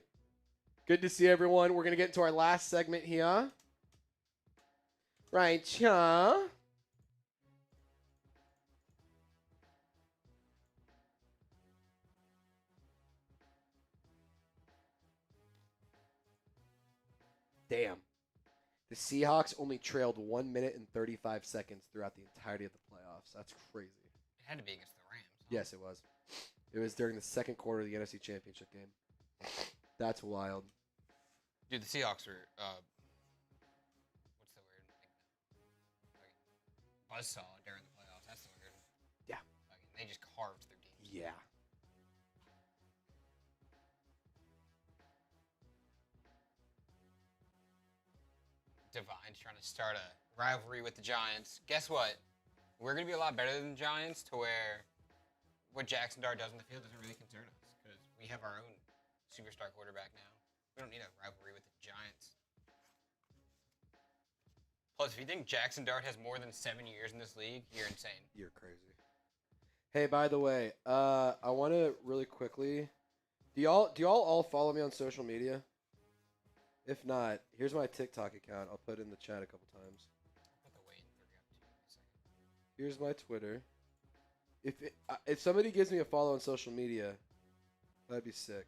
S1: good to see everyone. We're gonna get into our last segment here. Right, yeah. Damn. The Seahawks only trailed 1 minute and 35 seconds throughout the entirety of the playoffs. That's crazy.
S2: It had to be against the Rams. Huh?
S1: Yes, it was. It was during the second quarter of the NFC Championship game. That's wild.
S2: Dude, the Seahawks are buzzsaw during the playoffs. That's the word.
S1: Yeah.
S2: They just carved their teams.
S1: Yeah.
S2: Divine's trying to start a rivalry with the Giants. Guess what? We're going to be a lot better than the Giants to where what Jackson Dart does on the field doesn't really concern us because we have our own superstar quarterback now. We don't need a rivalry with the Giants. Plus, if you think Jackson Dart has more than 7 years in this league, you're insane.
S1: You're crazy. Hey, by the way, I want to really quickly. Do y'all all follow me on social media? If not, here's my TikTok account. I'll put it in the chat a couple times. Here's my Twitter. If somebody gives me a follow on social media, that'd be sick.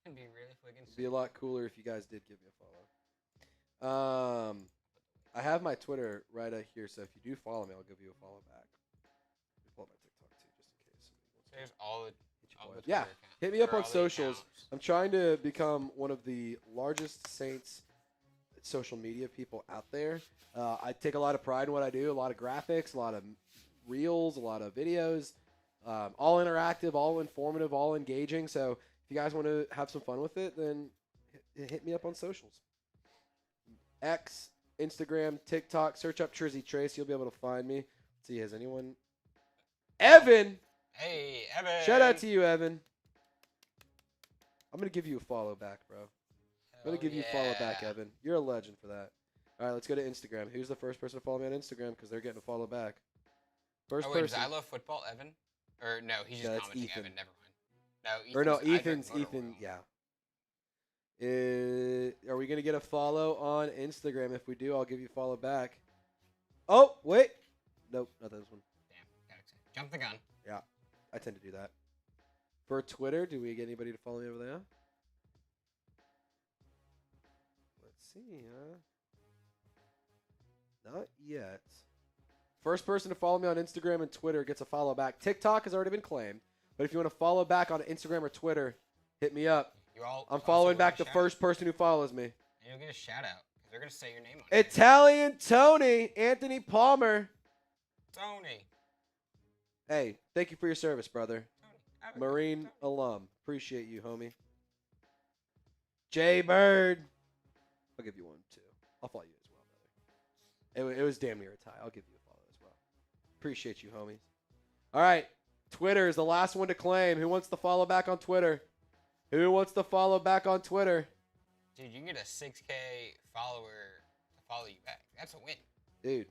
S2: It'd be really friggin' sick.
S1: It'd be a lot cooler if you guys did give me a follow. I have my Twitter right here, so if you do follow me, I'll give you a follow back. Let me pull up my TikTok too, just in case.
S2: There's all the
S1: yeah, hit me up on socials. I'm trying to become one of the largest Saints social media people out there. I take a lot of pride in what I do, a lot of graphics, a lot of reels, a lot of videos, all interactive, all informative, all engaging. So if you guys want to have some fun with it, then hit me up on socials. X, Instagram, TikTok, search up Trizzy Trace. You'll be able to find me. Let's see, has anyone? Evan!
S2: Hey, Evan!
S1: Shout out to you, Evan. I'm going to give you a follow back, bro. I'm going to give you a follow back, Evan. You're a legend for that. All right, let's go to Instagram. Who's the first person to follow me on Instagram? Because they're getting a follow back. First person.
S2: Is I Love Football, Evan? Or no, he's just commenting
S1: Ethan.
S2: Evan. Never mind.
S1: Ethan, yeah. Are we going to get a follow on Instagram? If we do, I'll give you a follow back. Oh, wait. Nope, not this one.
S2: Damn, jump the gun.
S1: Yeah, I tend to do that. For Twitter, do we get anybody to follow me over there? Let's see, Not yet. First person to follow me on Instagram and Twitter gets a follow back. TikTok has already been claimed, but if you want to follow back on Instagram or Twitter, hit me up. I'm following back the first person who follows me.
S2: And you'll get a shout out. They're going to say your name on
S1: it. Italian Tony, Anthony Palmer.
S2: Tony.
S1: Hey, thank you for your service, brother. Marine alum. Appreciate you, homie. Jay Bird. I'll give you one, too. I'll follow you as well, brother. It was damn near a tie. I'll give you a follow as well. Appreciate you, homies. All right. Twitter is the last one to claim. Who wants to follow back on Twitter? Who wants to follow back on Twitter?
S2: Dude, you can get a 6K follower to follow you back. That's a win.
S1: Dude,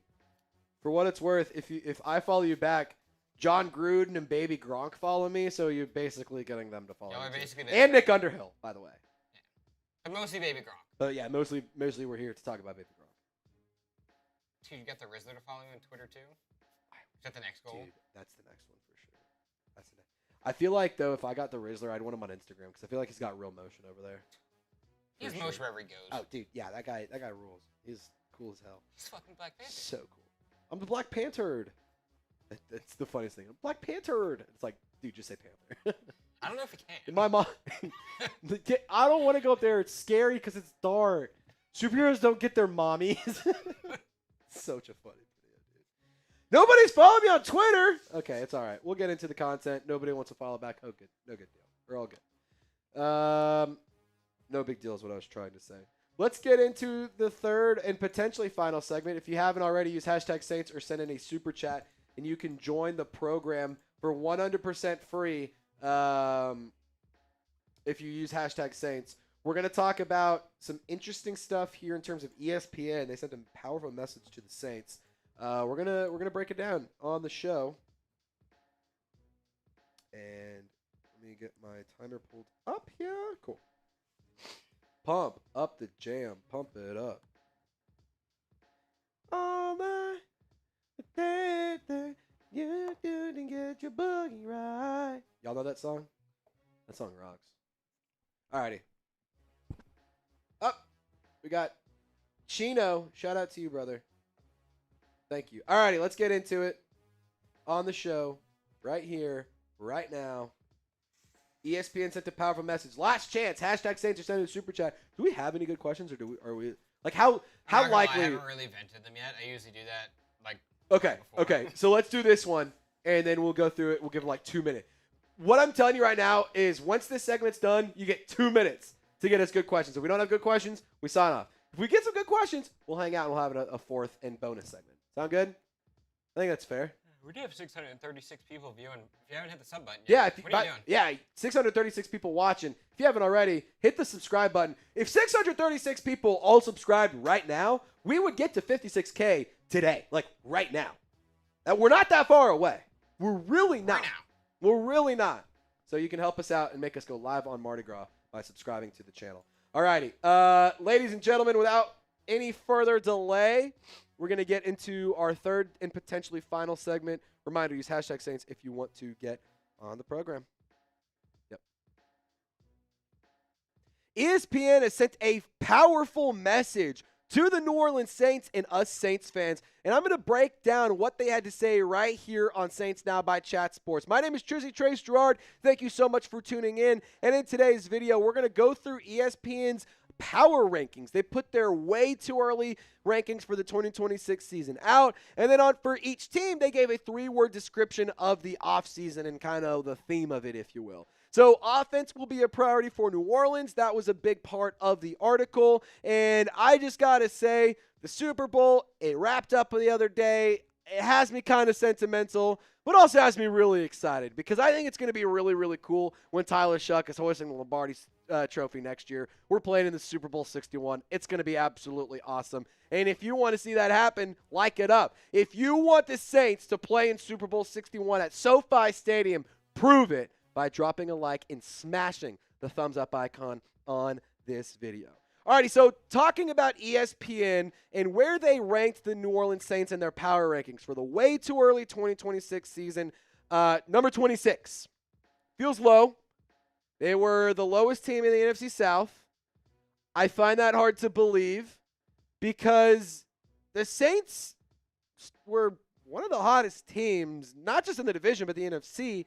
S1: for what it's worth, if I follow you back, John Gruden and Baby Gronk follow me, so you're basically getting them to follow me. And Nick Underhill, by the way.
S2: Yeah. But mostly Baby Gronk.
S1: But yeah, mostly we're here to talk about Baby Gronk.
S2: Dude, you got the Rizzler to follow you on Twitter too? Is that the next goal?
S1: Dude, that's the next one for sure. That's the next. I feel like, though, if I got the Rizzler, I'd want him on Instagram because I feel like he's got real motion over there.
S2: He has motion wherever he goes.
S1: Oh, dude, yeah, that guy rules. He's cool as hell.
S2: He's fucking Black Panther.
S1: So cool. I'm the Black Panther. That's the funniest thing. I'm Black Panther. It's like, dude, just say Panther.
S2: I don't know if he can.
S1: In my mind, I don't want to go up there. It's scary because it's dark. Superheroes don't get their mommies. Such a funny video, dude. Nobody's following me on Twitter. Okay, it's all right. We'll get into the content. Nobody wants to follow back. Oh, good. No good deal. We're all good. No big deal is what I was trying to say. Let's get into the third and potentially final segment. If you haven't already, use hashtag Saints or send in a super chat, and you can join the program for 100% free if you use hashtag Saints. We're going to talk about some interesting stuff here in terms of ESPN. They sent a powerful message to the Saints. We're gonna break it down on the show. And let me get my timer pulled up here. Cool. Pump up the jam. Pump it up. All night, you didn't get your boogie right. Y'all know that song? That song rocks. Alrighty. Up. We got Chino. Shout out to you, brother. Thank you. Alrighty, let's get into it on the show right here, right now. ESPN sent a powerful message. Last chance. Hashtag Saints or send a super chat. Do we have any good questions, or are we like how likely?
S2: I haven't really vented them yet. I usually do that
S1: Okay.
S2: before.
S1: Okay. So let's do this one, and then we'll go through it. We'll give them like 2 minutes. What I'm telling you right now is once this segment's done, you get 2 minutes to get us good questions. If we don't have good questions, we sign off. If we get some good questions, we'll hang out and we'll have a fourth and bonus segment. Sound good? I think that's fair.
S2: We do have 636 people viewing. If you haven't hit the sub button
S1: Yeah,
S2: yet, what are you doing?
S1: Yeah, 636 people watching. If you haven't already, hit the subscribe button. If 636 people all subscribed right now, we would get to 56K today, like right now. We're not that far away. We're really not.
S2: Right now.
S1: We're really not. So you can help us out and make us go live on Mardi Gras by subscribing to the channel. All righty. Ladies and gentlemen, without any further delay, we're going to get into our third and potentially final segment. Reminder, use hashtag Saints if you want to get on the program. Yep. ESPN has sent a powerful message to the New Orleans Saints and us Saints fans. And I'm going to break down what they had to say right here on Saints Now by Chat Sports. My name is Trizzy Trace Girouard. Thank you so much for tuning in. And in today's video, we're going to go through ESPN's power rankings. They put their way too early rankings for the 2026 season out. And then for each team, they gave a 3-word description of the offseason and kind of the theme of it, if you will. So offense will be a priority for New Orleans. That was a big part of the article. And I just got to say, the Super Bowl, it wrapped up the other day. It has me kind of sentimental, but also has me really excited because I think it's going to be really, really cool when Tyler Shough is hoisting the Lombardi trophy next year. We're playing in the Super Bowl 61. It's going to be absolutely awesome. And if you want to see that happen, like it up. If you want the Saints to play in Super Bowl 61 at SoFi Stadium, prove it by dropping a like and smashing the thumbs up icon on this video. Alrighty, so talking about ESPN and where they ranked the New Orleans Saints in their power rankings for the way too early 2026 season, number 26. Feels low. They were the lowest team in the NFC South. I find that hard to believe because the Saints were one of the hottest teams, not just in the division, but the NFC,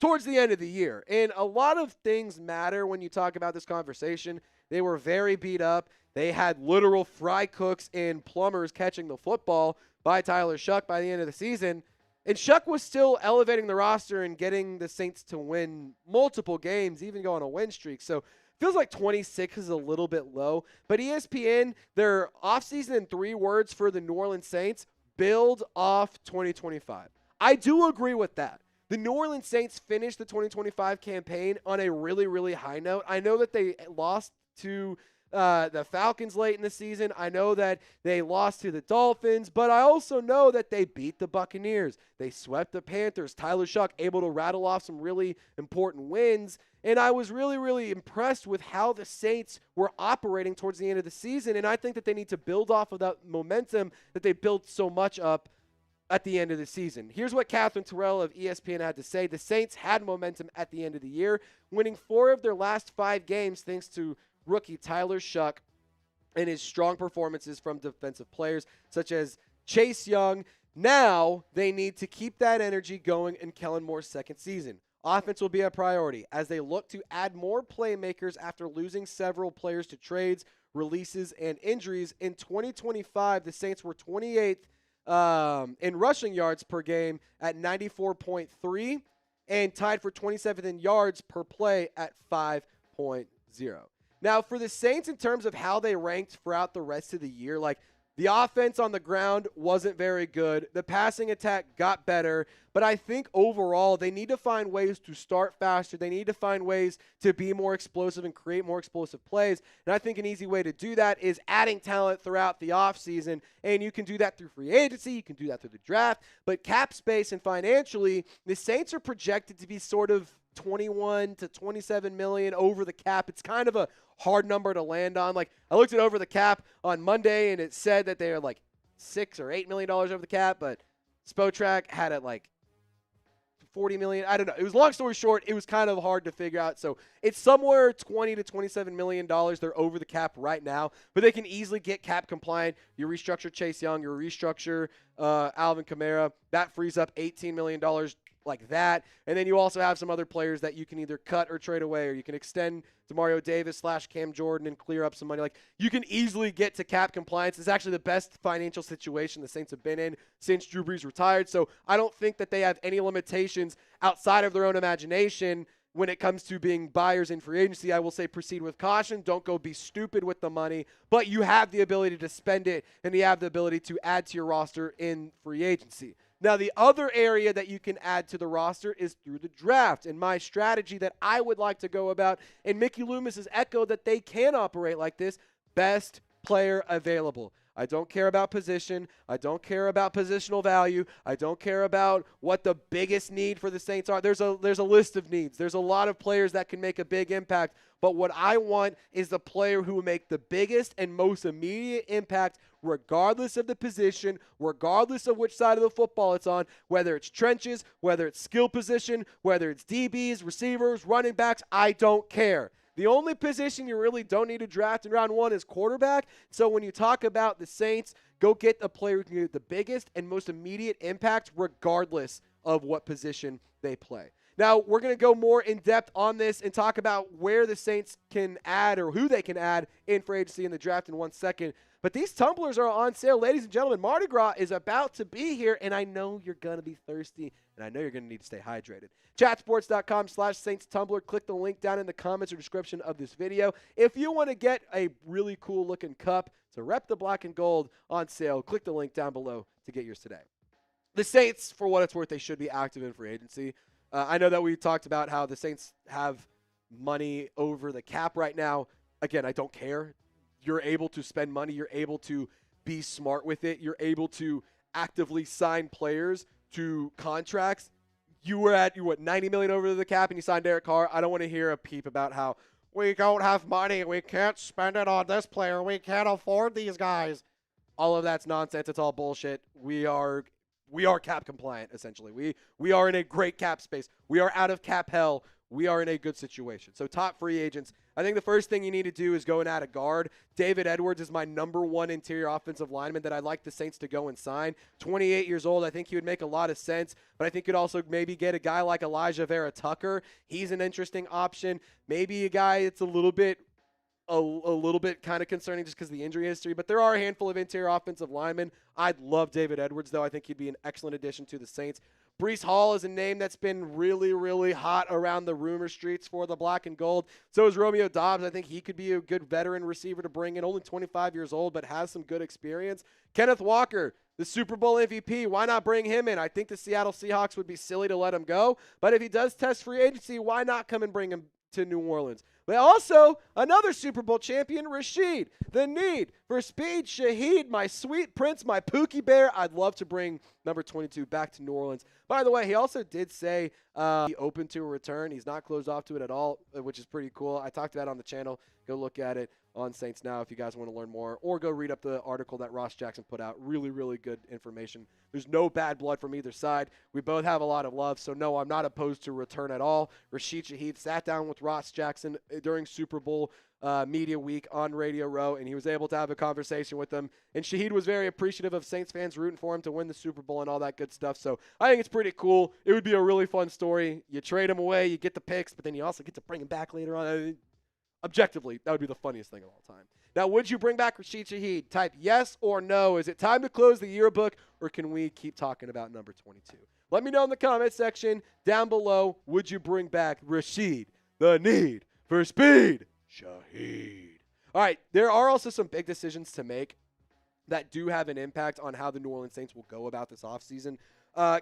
S1: towards the end of the year. And a lot of things matter when you talk about this conversation. They were very beat up. They had literal fry cooks and plumbers catching the football by Tyler Shough by the end of the season. And Shough was still elevating the roster and getting the Saints to win multiple games, even go on a win streak. So feels like 26 is a little bit low. But ESPN, their offseason in 3 words for the New Orleans Saints, build off 2025. I do agree with that. The New Orleans Saints finished the 2025 campaign on a really, really high note. I know that they lost to the Falcons late in the season. I know that they lost to the Dolphins, but I also know that they beat the Buccaneers. They swept the Panthers. Tyler Shough able to rattle off some really important wins, and I was really, really impressed with how the Saints were operating towards the end of the season, and I think that they need to build off of that momentum that they built so much up at the end of the season. Here's what Catherine Terrell of ESPN had to say. The Saints had momentum at the end of the year, winning 4 of their last 5 games thanks to rookie Tyler Shough and his strong performances from defensive players such as Chase Young. Now they need to keep that energy going in Kellen Moore's second season. Offense will be a priority as they look to add more playmakers after losing several players to trades, releases, and injuries. In 2025, the Saints were 28th in rushing yards per game at 94.3 and tied for 27th in yards per play at 5.0. Now, for the Saints, in terms of how they ranked throughout the rest of the year, like the offense on the ground wasn't very good. The passing attack got better, but I think overall they need to find ways to start faster. They need to find ways to be more explosive and create more explosive plays. And I think an easy way to do that is adding talent throughout the offseason. And you can do that through free agency. You can do that through the draft. But cap space and financially, the Saints are projected to be sort of 21 to 27 million over the cap. It's kind of a hard number to land on. Like, I looked at over the cap on Monday and it said that they are like $6 or $8 million over the cap, but Spotrac had it like 40 million. I don't know. It was, long story short, it was kind of hard to figure out. So it's somewhere 20 to 27 million dollars. They're over the cap right now, but they can easily get cap compliant. You restructure Chase Young, you restructure Alvin Kamara. That frees up $18 million like that. And then you also have some other players that you can either cut or trade away, or you can extend Demario Davis / Cam Jordan and clear up some money. Like, you can easily get to cap compliance. It's actually the best financial situation the Saints have been in since Drew Brees retired. So I don't think that they have any limitations outside of their own imagination when it comes to being buyers in free agency. I will say proceed with caution. Don't go be stupid with the money, but you have the ability to spend it, and you have the ability to add to your roster in free agency. Now, the other area that you can add to the roster is through the draft. And my strategy that I would like to go about, and Mickey Loomis has echoed that they can operate like this, best player available. I don't care about position. I don't care about positional value. I don't care about what the biggest need for the Saints are. There's a list of needs. There's a lot of players that can make a big impact. But what I want is the player who will make the biggest and most immediate impact regardless of the position, regardless of which side of the football it's on, whether it's trenches, whether it's skill position, whether it's DBs, receivers, running backs, I don't care. The only position you really don't need to draft in round one is quarterback. So when you talk about the Saints, go get a player who can get the biggest and most immediate impact regardless of what position they play. Now, we're going to go more in depth on this and talk about where the Saints can add or who they can add in free agency in the draft in 1 second. But these tumblers are on sale. Ladies and gentlemen, Mardi Gras is about to be here, and I know you're going to be thirsty, and I know you're going to need to stay hydrated. Chatsports.com/Saints Tumbler. Click the link down in the comments or description of this video. If you want to get a really cool-looking cup to rep the black and gold on sale, click the link down below to get yours today. The Saints, for what it's worth, they should be active in free agency. I know that we talked about how the Saints have money over the cap right now. Again, I don't care. You're able to spend money. You're able to be smart with it. You're able to actively sign players to contracts. You were at, $90 million over the cap, and you signed Derek Carr. I don't want to hear a peep about how we don't have money. We can't spend it on this player. We can't afford these guys. All of that's nonsense. It's all bullshit. We are cap compliant, essentially. We are in a great cap space. We are out of cap hell. We are in a good situation. So top free agents, I think the first thing you need to do is go and add a guard. David Edwards is my #1 interior offensive lineman that I'd like the Saints to go and sign. 28 years old. I think he would make a lot of sense, but I think you'd also maybe get a guy like Elijah Vera Tucker. He's an interesting option. Maybe a guy that's a little bit kind of concerning just because of the injury history, but there are a handful of interior offensive linemen. I'd love David Edwards, though. I think he'd be an excellent addition to the Saints. Breece Hall is a name that's been really, really hot around the rumor streets for the black and gold. So is Romeo Doubs. I think he could be a good veteran receiver to bring in. Only 25 years old, but has some good experience. Kenneth Walker, the Super Bowl MVP. Why not bring him in? I think the Seattle Seahawks would be silly to let him go. But if he does test free agency, why not come and bring him to New Orleans? But also, another Super Bowl champion, Rashid. The need for speed, Shaheed, my sweet prince, my Pookie Bear. I'd love to bring number 22 back to New Orleans. By the way, he also did say he's open to a return. He's not closed off to it at all, which is pretty cool. I talked about it on the channel. Go look at it on Saints Now if you guys want to learn more, or go read up the article that Ross Jackson put out. Really, really good information. There's no bad blood from either side. We both have a lot of love, so no, I'm not opposed to return at all. Rashid Shaheed sat down with Ross Jackson during Super Bowl Media Week on Radio Row, and he was able to have a conversation with them. And Shaheed was very appreciative of Saints fans rooting for him to win the Super Bowl and all that good stuff. So I think it's pretty cool. It would be a really fun story. You trade him away, you get the picks, but then you also get to bring him back later on. Objectively, that would be the funniest thing of all time. Now, would you bring back Rashid Shaheed? Type yes or no. Is it time to close the yearbook, or can we keep talking about number 22? Let me know in the comment section down below. Would you bring back Rashid, the need for speed, Shaheed? All right, there are also some big decisions to make that do have an impact on how the New Orleans Saints will go about this offseason.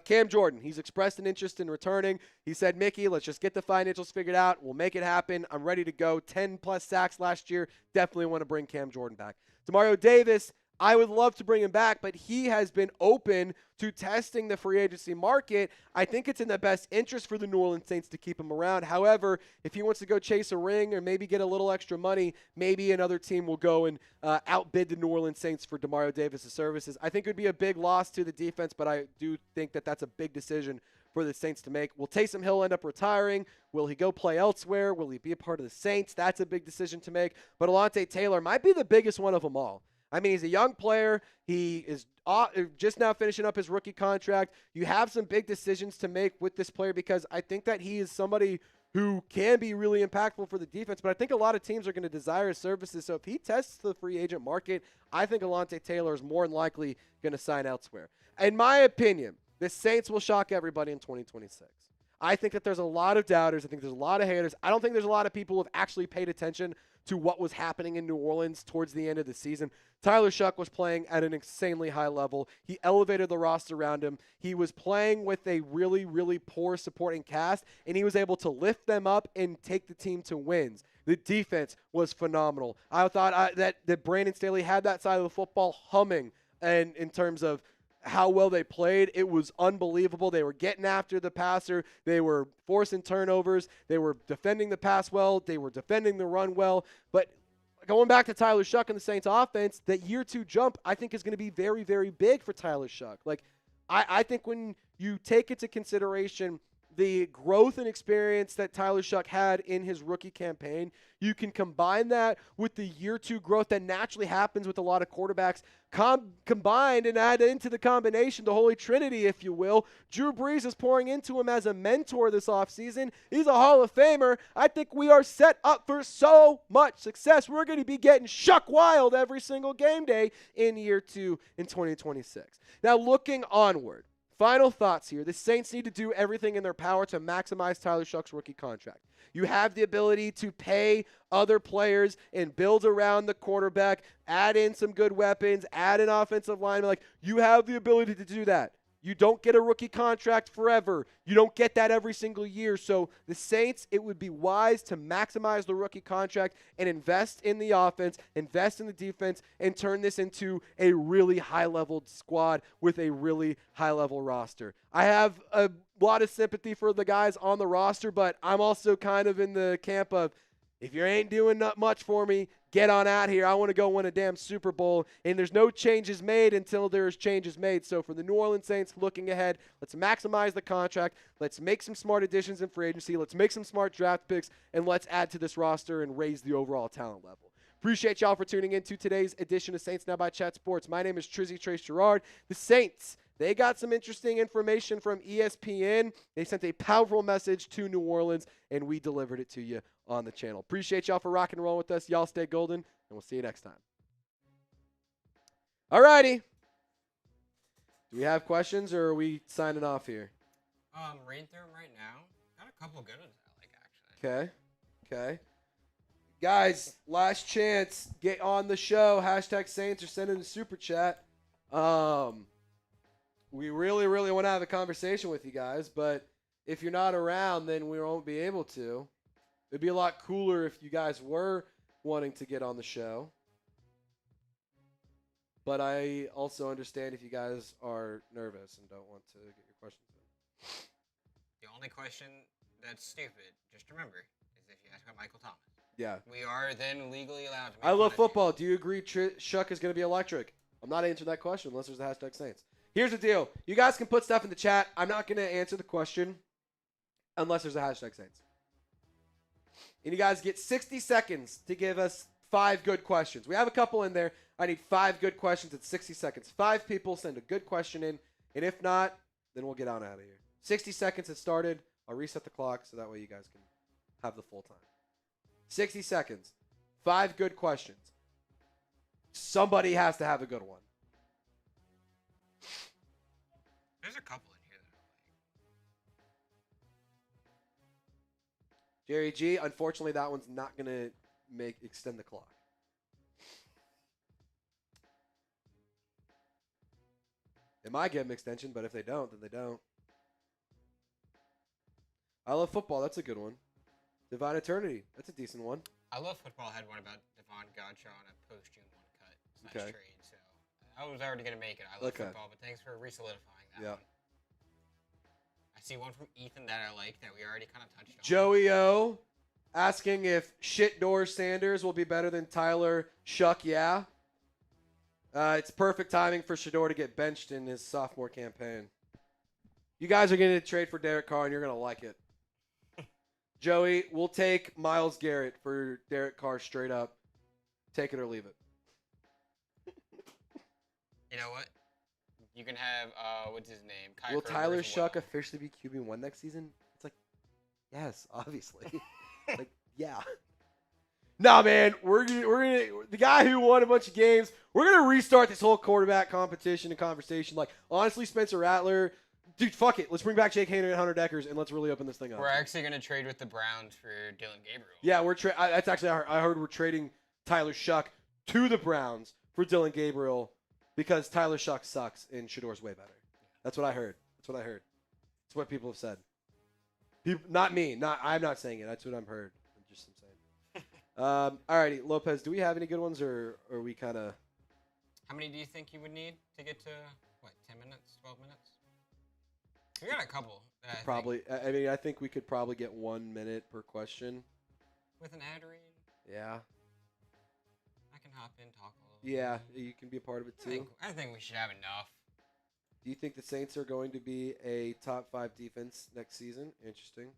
S1: Cam Jordan, he's expressed an interest in returning. He said, Mickey, let's just get the financials figured out. We'll make it happen. I'm ready to go. 10-plus sacks last year. Definitely want to bring Cam Jordan back. Demario Davis, I would love to bring him back, but he has been open to testing the free agency market. I think it's in the best interest for the New Orleans Saints to keep him around. However, if he wants to go chase a ring or maybe get a little extra money, maybe another team will go and outbid the New Orleans Saints for Demario Davis' services. I think it would be a big loss to the defense, but I do think that that's a big decision for the Saints to make. Will Taysom Hill end up retiring? Will he go play elsewhere? Will he be a part of the Saints? That's a big decision to make. But Alontae Taylor might be the biggest one of them all. I mean, he's a young player. He is just now finishing up his rookie contract. You have some big decisions to make with this player because I think that he is somebody who can be really impactful for the defense, but I think a lot of teams are going to desire his services. So if he tests the free agent market, I think Alontae Taylor is more than likely going to sign elsewhere. In my opinion, the Saints will shock everybody in 2026. I think that there's a lot of doubters. I think there's a lot of haters. I don't think there's a lot of people who have actually paid attention to what was happening in New Orleans towards the end of the season. Tyler Shough was playing at an insanely high level. He elevated the roster around him. He was playing with a really, really poor supporting cast, and he was able to lift them up and take the team to wins. The defense was phenomenal. I thought that Brandon Staley had that side of the football humming, and in terms of how well they played, it was unbelievable. They were getting after the passer. They were forcing turnovers. They were defending the pass well. They were defending the run well. But going back to Tyler Shough and the Saints offense, that year 2 jump, I think, is going to be very, very big for Tyler Shough. Like, I think when you take into consideration the growth and experience that Tyler Shough had in his rookie campaign, you can combine that with the year 2 growth that naturally happens with a lot of quarterbacks, combined and add into the combination, the Holy Trinity, if you will. Drew Brees is pouring into him as a mentor this offseason. He's a Hall of Famer. I think we are set up for so much success. We're going to be getting Shough wild every single game day in year 2 in 2026. Now, looking onward, final thoughts here. The Saints need to do everything in their power to maximize Tyler Shough's rookie contract. You have the ability to pay other players and build around the quarterback, add in some good weapons, add an offensive lineman. Like, you have the ability to do that. You don't get a rookie contract forever. You don't get that every single year. So the Saints, it would be wise to maximize the rookie contract and invest in the offense, invest in the defense, and turn this into a really high-level squad with a really high-level roster. I have a lot of sympathy for the guys on the roster, but I'm also kind of in the camp of, if you ain't doing not much for me, get on out here. I want to go win a damn Super Bowl. And there's no changes made until there's changes made. So for the New Orleans Saints looking ahead, let's maximize the contract. Let's make some smart additions in free agency. Let's make some smart draft picks. And let's add to this roster and raise the overall talent level. Appreciate y'all for tuning in to today's edition of Saints Now by Chat Sports. My name is Trizzy Trace Girouard. The Saints, they got some interesting information from ESPN. They sent a powerful message to New Orleans, and we delivered it to you on the channel. Appreciate y'all for rocking and rolling with us. Y'all stay golden, and we'll see you next time. All righty. Do we have questions, or are we signing off here?
S2: Reading through them right now. Got a couple good ones I like, actually.
S1: Okay. Guys, last chance. Get on the show. Hashtag Saints or send in a super chat. We really, really want to have a conversation with you guys, but if you're not around, then we won't be able to. It'd be a lot cooler if you guys were wanting to get on the show. But I also understand if you guys are nervous and don't want to get your questions in.
S2: The only question that's stupid, just remember, is if you ask about Michael Thomas.
S1: Yeah.
S2: We are then legally allowed to make
S1: I love
S2: fun of
S1: football. Do you agree Shough is going to be electric? I'm not answering that question unless there's a hashtag Saints. Here's the deal. You guys can put stuff in the chat. I'm not going to answer the question unless there's a hashtag Saints. And you guys get 60 seconds to give us 5 good questions. We have a couple in there. I need 5 good questions in 60 seconds. 5 people send a good question in. And if not, then we'll get on out of here. 60 seconds has started. I'll reset the clock so that way you guys can have the full time. 60 seconds. 5 good questions. Somebody has to have a good one.
S2: There's a couple in here that I like.
S1: Jerry G, unfortunately, that one's not going to extend the clock. They might get an extension, but if they don't, then they don't. I love football. That's a good one. Divine Eternity. That's a decent one.
S2: I love football. I had one about Devon Godshaw on a post-June 1 cut / trade. So I was already going to make it. I love football, but thanks for re-solidifying that one. I see one from Ethan that I like that we already kind of touched on.
S1: Joey O asking if Shitdoor Sanders will be better than Tyler Shough. Yeah. It's perfect timing for Shador to get benched in his sophomore campaign. You guys are going to trade for Derek Carr, and you're going to like it. Joey, we'll take Myles Garrett for Derek Carr straight up. Take it or leave it.
S2: You know what? You can have what's his name? Kai
S1: Will
S2: Kroger
S1: Tyler
S2: as well.
S1: Shough officially be QB1 next season? It's like, yes, obviously. Like, yeah. Nah, man, we're gonna the guy who won a bunch of games. We're gonna restart this whole quarterback competition and conversation. Like, honestly, Spencer Rattler, dude, fuck it. Let's bring back Jake Hader and Hunter Deckers and let's really open this thing up.
S2: We're actually gonna trade with the Browns for Dylan Gabriel.
S1: Yeah, that's actually I heard we're trading Tyler Shough to the Browns for Dylan Gabriel because Tyler Shough sucks and Shador's way better. That's what I heard. That's what people have said. Not me. I'm not saying it. That's what I've heard. I'm saying. Alrighty, Lopez. Do we have any good ones, or are we kind of?
S2: How many do you think you would need to get to 10 minutes, 12 minutes? We got a couple.
S1: Probably. I think we could probably get 1 minute per question.
S2: With an ad read.
S1: Yeah.
S2: I can hop in, talk a little.
S1: Yeah, you can be a part of it too.
S2: I think we should have enough.
S1: Do you think the Saints are going to be a top 5 defense next season? Interesting.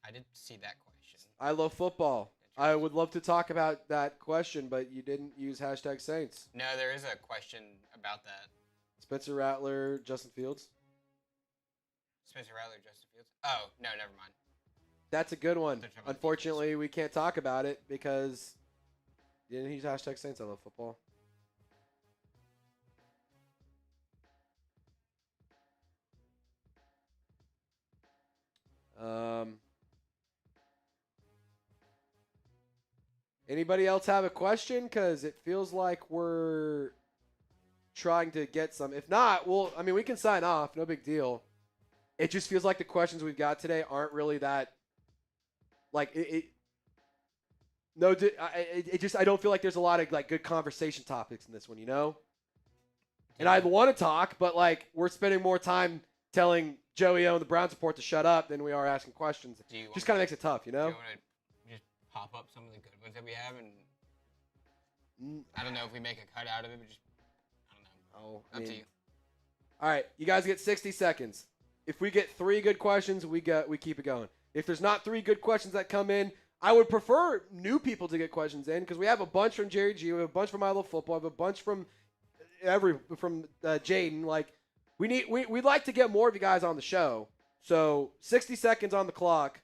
S2: I did see that question.
S1: I love football. I would love to talk about that question, but you didn't use #Saints.
S2: No, there is a question about that.
S1: Spencer Rattler, Justin Fields.
S2: Spencer Rattler, Justin Fields. Oh, no, never mind.
S1: That's a good one. Unfortunately, we can't talk about it because you didn't use #Saints. I love football. Anybody else have a question? Because it feels like we're trying to get some. If not, we can sign off. No big deal. It just feels like the questions we've got today aren't really that. Like I don't feel like there's a lot of like good conversation topics in this one, you know. And I want to talk, but like we're spending more time telling Joey O and the Browns report to shut up than we are asking questions. Just kind of makes it tough, you know.
S2: Do you want to just pop up some of the good ones that we have, and I don't know if we make a cut out of it, but just I don't know. Up to you.
S1: All right, you guys get 60 seconds. If we get 3 good questions, we keep it going. If there's not 3 good questions that come in, I would prefer new people to get questions in because we have a bunch from Jerry G, we have a bunch from I Love Football, we have a bunch from Jaden. Like we'd like to get more of you guys on the show. So 60 seconds on the clock,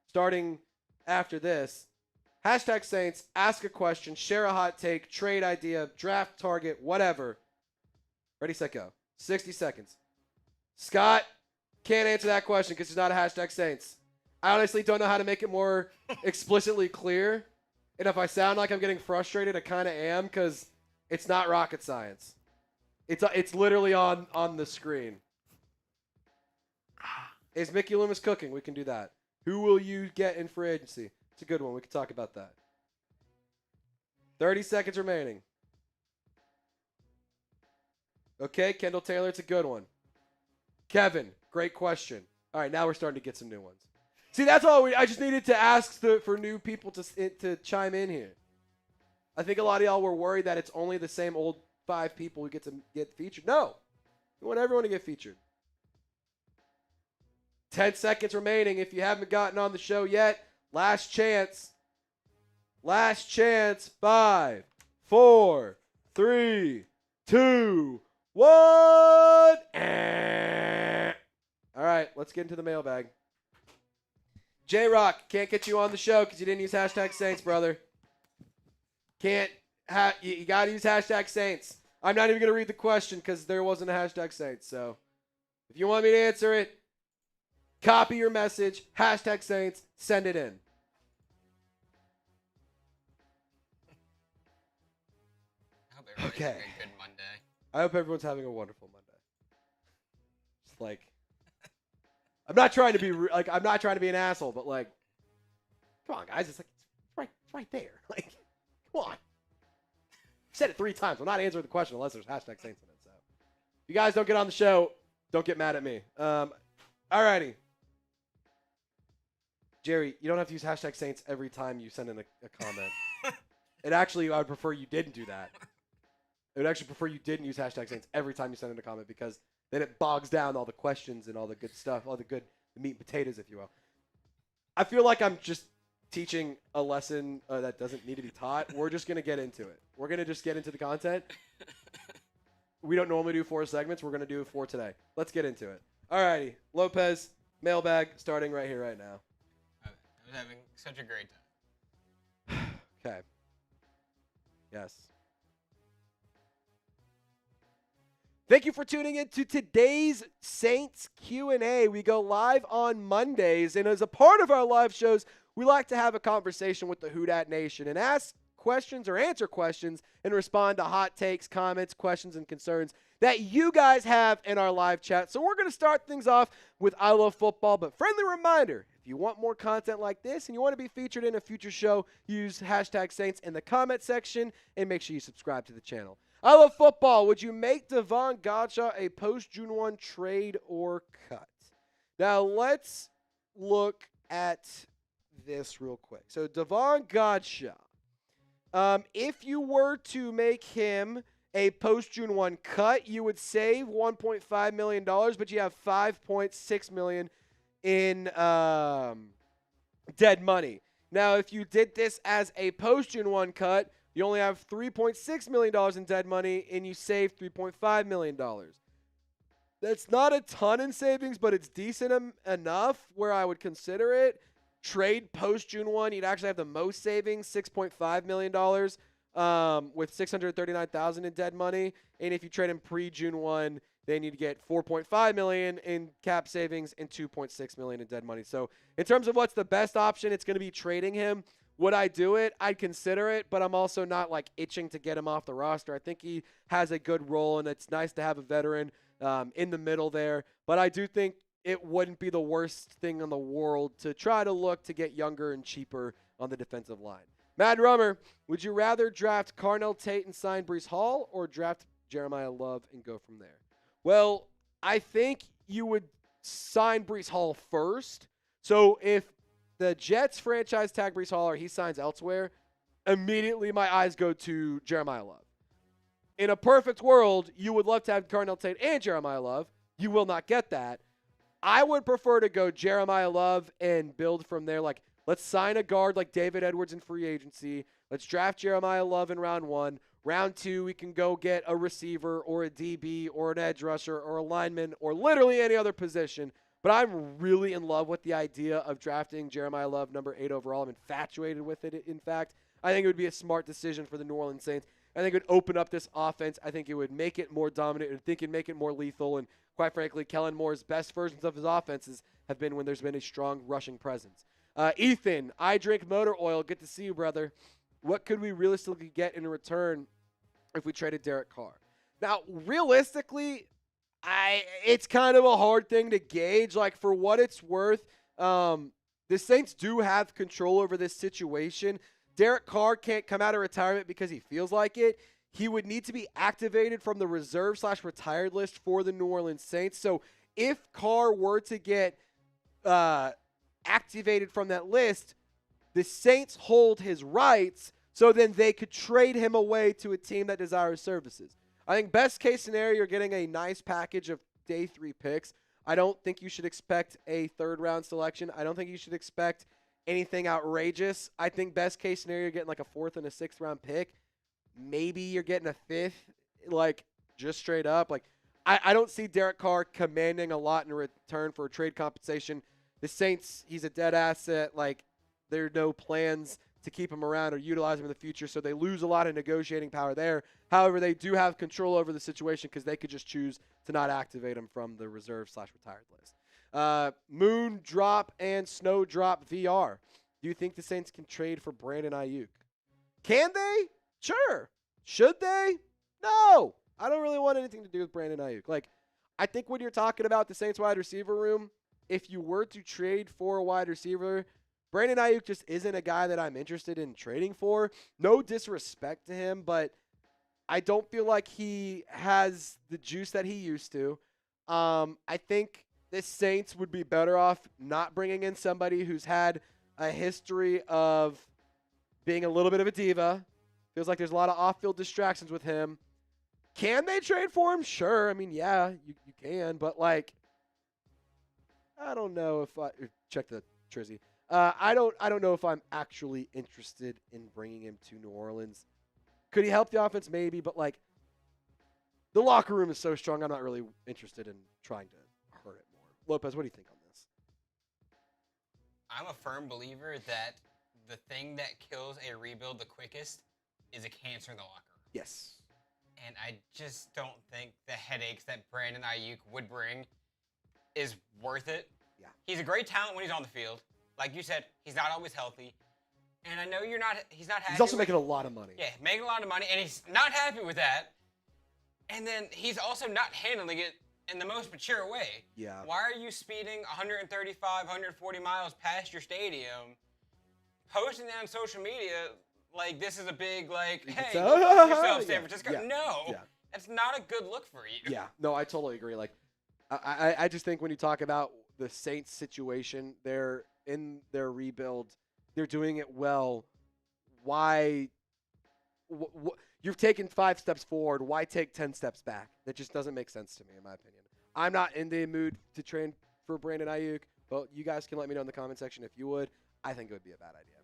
S1: starting after this. #Saints, ask a question, share a hot take, trade idea, draft target, whatever. Ready, set, go. 60 seconds. Scott can't answer that question because he's not a #Saints. I honestly don't know how to make it more explicitly clear. And if I sound like I'm getting frustrated, I kind of am because it's not rocket science. It's literally on the screen. Is Mickey Loomis cooking? We can do that. Who will you get in free agency? It's a good one. We can talk about that. 30 seconds remaining. Okay, Kendall Taylor, it's a good one. Kevin, great question. All right, now we're starting to get some new ones. See, that's all I just needed to ask for new people to chime in here. I think a lot of y'all were worried that it's only the same old 5 people who get to get featured. No. We want everyone to get featured. 10 seconds remaining. If you haven't gotten on the show yet, last chance. Last chance. 5, 4, 3, 2, 1. All right, let's get into the mailbag. J-Rock, can't get you on the show because you didn't use #Saints, brother. You got to use #Saints. I'm not even going to read the question because there wasn't a #Saints. So if you want me to answer it, copy your message, #Saints, send it in.
S2: I hope everybody's having a good Monday.
S1: I hope everyone's having a wonderful Monday. Just like, I'm not trying to be an asshole, but like, come on, guys, it's right there. Like, come on. I've said it 3 times. I'm not answering the question unless there's #Saints in it. So, if you guys don't get on the show, don't get mad at me. Alrighty. Jerry, you don't have to use #Saints every time you send in a comment. And actually, I would prefer you didn't do that. I would actually prefer you didn't use #Saints every time you send in a comment because then it bogs down all the questions and all the good stuff, all the good meat and potatoes, if you will. I feel like I'm just teaching a lesson that doesn't need to be taught. We're just going to get into it. We're going to just get into the content. we don't normally do 4 segments. We're going to do 4 today. Let's get into it. All righty. Lopez, mailbag, starting right here, right now.
S2: I was having such a great time.
S1: Okay. Yes. Thank you for tuning in to today's Saints Q&A. We go live on Mondays, and as a part of our live shows, we like to have a conversation with the Who Dat Nation and ask questions or answer questions and respond to hot takes, comments, questions, and concerns that you guys have in our live chat. So we're going to start things off with I Love Football, but friendly reminder, if you want more content like this and you want to be featured in a future show, use hashtag Saints in the comment section and make sure you subscribe to the channel. I Love Football. Would you make Davon Godchaux a post-June 1 trade or cut? Now let's look at this real quick. So Davon Godchaux, if you were to make him a post-June 1 cut, you would save $1.5 million, but you have $5.6 million in dead money. Now, if you did this as a post-June 1 cut, you only have $3.6 million in dead money, and you save $3.5 million. That's not a ton in savings, but it's decent enough where I would consider it. Trade post-June 1, you'd actually have the most savings, $6.5 million with $639,000 in dead money. And if you trade him pre-June 1, then you'd get $4.5 million in cap savings and $2.6 million in dead money. So in terms of what's the best option, it's going to be trading him. Would I do it? I'd consider it, but I'm also not like itching to get him off the roster. I think he has a good role, and it's nice to have a veteran in the middle there. But I do think it wouldn't be the worst thing in the world to try to look to get younger and cheaper on the defensive line. Mad Rummer, would you rather draft Carnell Tate and sign Breece Hall or draft Jeremiah Love and go from there? Well, I think you would sign Breece Hall first. So if the Jets franchise tag Breece Hall or he signs elsewhere, immediately my eyes go to Jeremiah Love. In a perfect world, you would love to have Carnell Tate and Jeremiah Love. You will not get that. I would prefer to go Jeremiah Love and build from there. Like, let's sign a guard like David Edwards in free agency. Let's draft Jeremiah Love in round 1. Round 2, we can go get a receiver or a DB or an edge rusher or a lineman or literally any other position. But I'm really in love with the idea of drafting Jeremiah Love number 8 overall. I'm infatuated with it, in fact. I think it would be a smart decision for the New Orleans Saints. I think it would open up this offense. I think it would make it more dominant. I think it would make it more lethal. And quite frankly, Kellen Moore's best versions of his offenses have been when there's been a strong rushing presence. Ethan, I drink motor oil. Good to see you, brother. What could we realistically get in return if we traded Derek Carr? Now, realistically, it's kind of a hard thing to gauge. Like, for what it's worth, the Saints do have control over this situation. Derek Carr can't come out of retirement because he feels like it. He would need to be activated from the reserve/retired list for the New Orleans Saints. So if Carr were to get activated from that list, the Saints hold his rights, so then they could trade him away to a team that desires services. I think best case scenario, you're getting a nice package of day 3 picks. I don't think you should expect a 3rd-round selection. I don't think you should expect anything outrageous. I think best case scenario, you're getting like a 4th and a 6th-round pick. Maybe you're getting a 5th, like just straight up. Like I don't see Derek Carr commanding a lot in return for trade compensation. The Saints, he's a dead asset. Like, there are no plans to keep him around or utilize him in the future, so they lose a lot of negotiating power there. However, they do have control over the situation because they could just choose to not activate him from the reserve/retired list. Moon Drop and Snow Drop VR. Do you think the Saints can trade for Brandon Ayuk? Can they? Sure. Should they? No. I don't really want anything to do with Brandon Ayuk. Like, I think when you're talking about the Saints wide receiver room, if you were to trade for a wide receiver, Brandon Ayuk just isn't a guy that I'm interested in trading for. No disrespect to him, but I don't feel like he has the juice that he used to. I think the Saints would be better off not bringing in somebody who's had a history of being a little bit of a diva. Feels like there's a lot of off-field distractions with him. Can they trade for him? Sure. I mean, yeah, you can. But, like, I don't know if I – check the Trizzy. I don't know if I'm actually interested in bringing him to New Orleans. Could he help the offense? Maybe. But, like, the locker room is so strong. I'm not really interested in trying to hurt it more. Lopez, what do you think on this?
S2: I'm a firm believer that the thing that kills a rebuild the quickest is a cancer in the locker room.
S1: Yes.
S2: And I just don't think the headaches that Brandon Ayuk would bring is worth it.
S1: Yeah.
S2: He's a great talent when he's on the field. Like you said, he's not always healthy. And I know he's not happy.
S1: He's also making a lot of money.
S2: Yeah, making a lot of money, and he's not happy with that. And then he's also not handling it in the most mature way.
S1: Yeah.
S2: Why are you speeding 135, 140 miles past your stadium, posting that on social media like this is a big, like, hey, go fuck yourself, San Francisco?
S1: Yeah.
S2: No, that's not a good look for you.
S1: Yeah, no, I totally agree. Like, I just think when you talk about the Saints situation, they're in their rebuild, they're doing it well. Why? You've taken 5 steps forward. Why take 10 steps back? That just doesn't make sense to me, in my opinion. I'm not in the mood to train for Brandon Ayuk, but you guys can let me know in the comment section if you would. I think it would be a bad idea.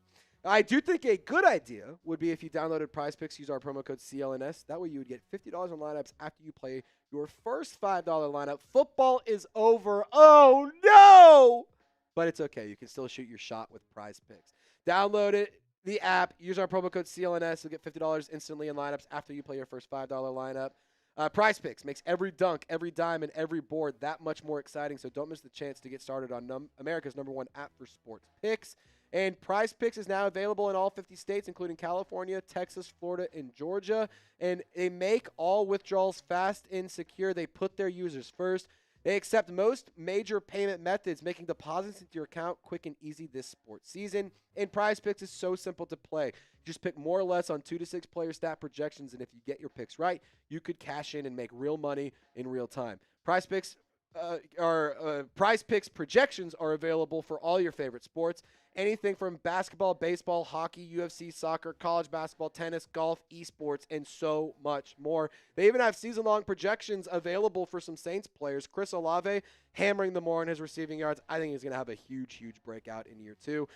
S1: I do think a good idea would be if you downloaded Prize Picks, use our promo code CLNS. That way you would get $50 on lineups after you play your first $5 lineup. Football is over. Oh, no! But it's okay. You can still shoot your shot with Prize Picks. Download it, the app. Use our promo code CLNS. You'll get $50 instantly in lineups after you play your first $5 lineup. Prize Picks makes every dunk, every dime, and every board that much more exciting, so don't miss the chance to get started on America's #1 app for sports picks. And Prize Picks is now available in all 50 states, including California, Texas, Florida, and Georgia. And they make all withdrawals fast and secure. They put their users first. They accept most major payment methods, making deposits into your account quick and easy this sports season. And Prize Picks is so simple to play. You just pick more or less on 2 to 6 player stat projections, and if you get your picks right, you could cash in and make real money in real time. Prize Picks projections are available for all your favorite sports. Anything from basketball, baseball, hockey, UFC, soccer, college basketball, tennis, golf, esports, and so much more. They even have season-long projections available for some Saints players. Chris Olave hammering the more on his receiving yards. I think he's going to have a huge, huge breakout in year 2.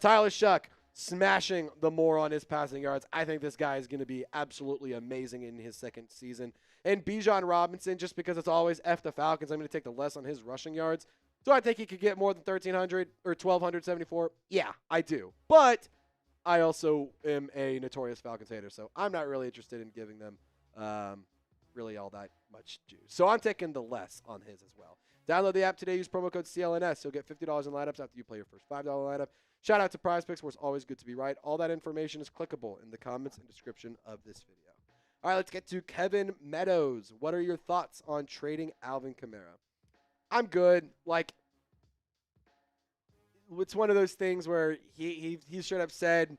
S1: Tyler Shough smashing the more on his passing yards. I think this guy is going to be absolutely amazing in his second season. And Bijan Robinson, just because it's always F the Falcons, I'm going to take the less on his rushing yards. Do I think he could get more than 1,300 or 1,274? Yeah, I do. But I also am a notorious Falcons hater, so I'm not really interested in giving them really all that much juice. So I'm taking the less on his as well. Download the app today. Use promo code CLNS. You'll get $50 in lineups after you play your first $5 lineup. Shout out to Prize Picks, where it's always good to be right. All that information is clickable in the comments and description of this video. All right, let's get to Kevin Meadows. What are your thoughts on trading Alvin Kamara? I'm good. Like, it's one of those things where he straight up said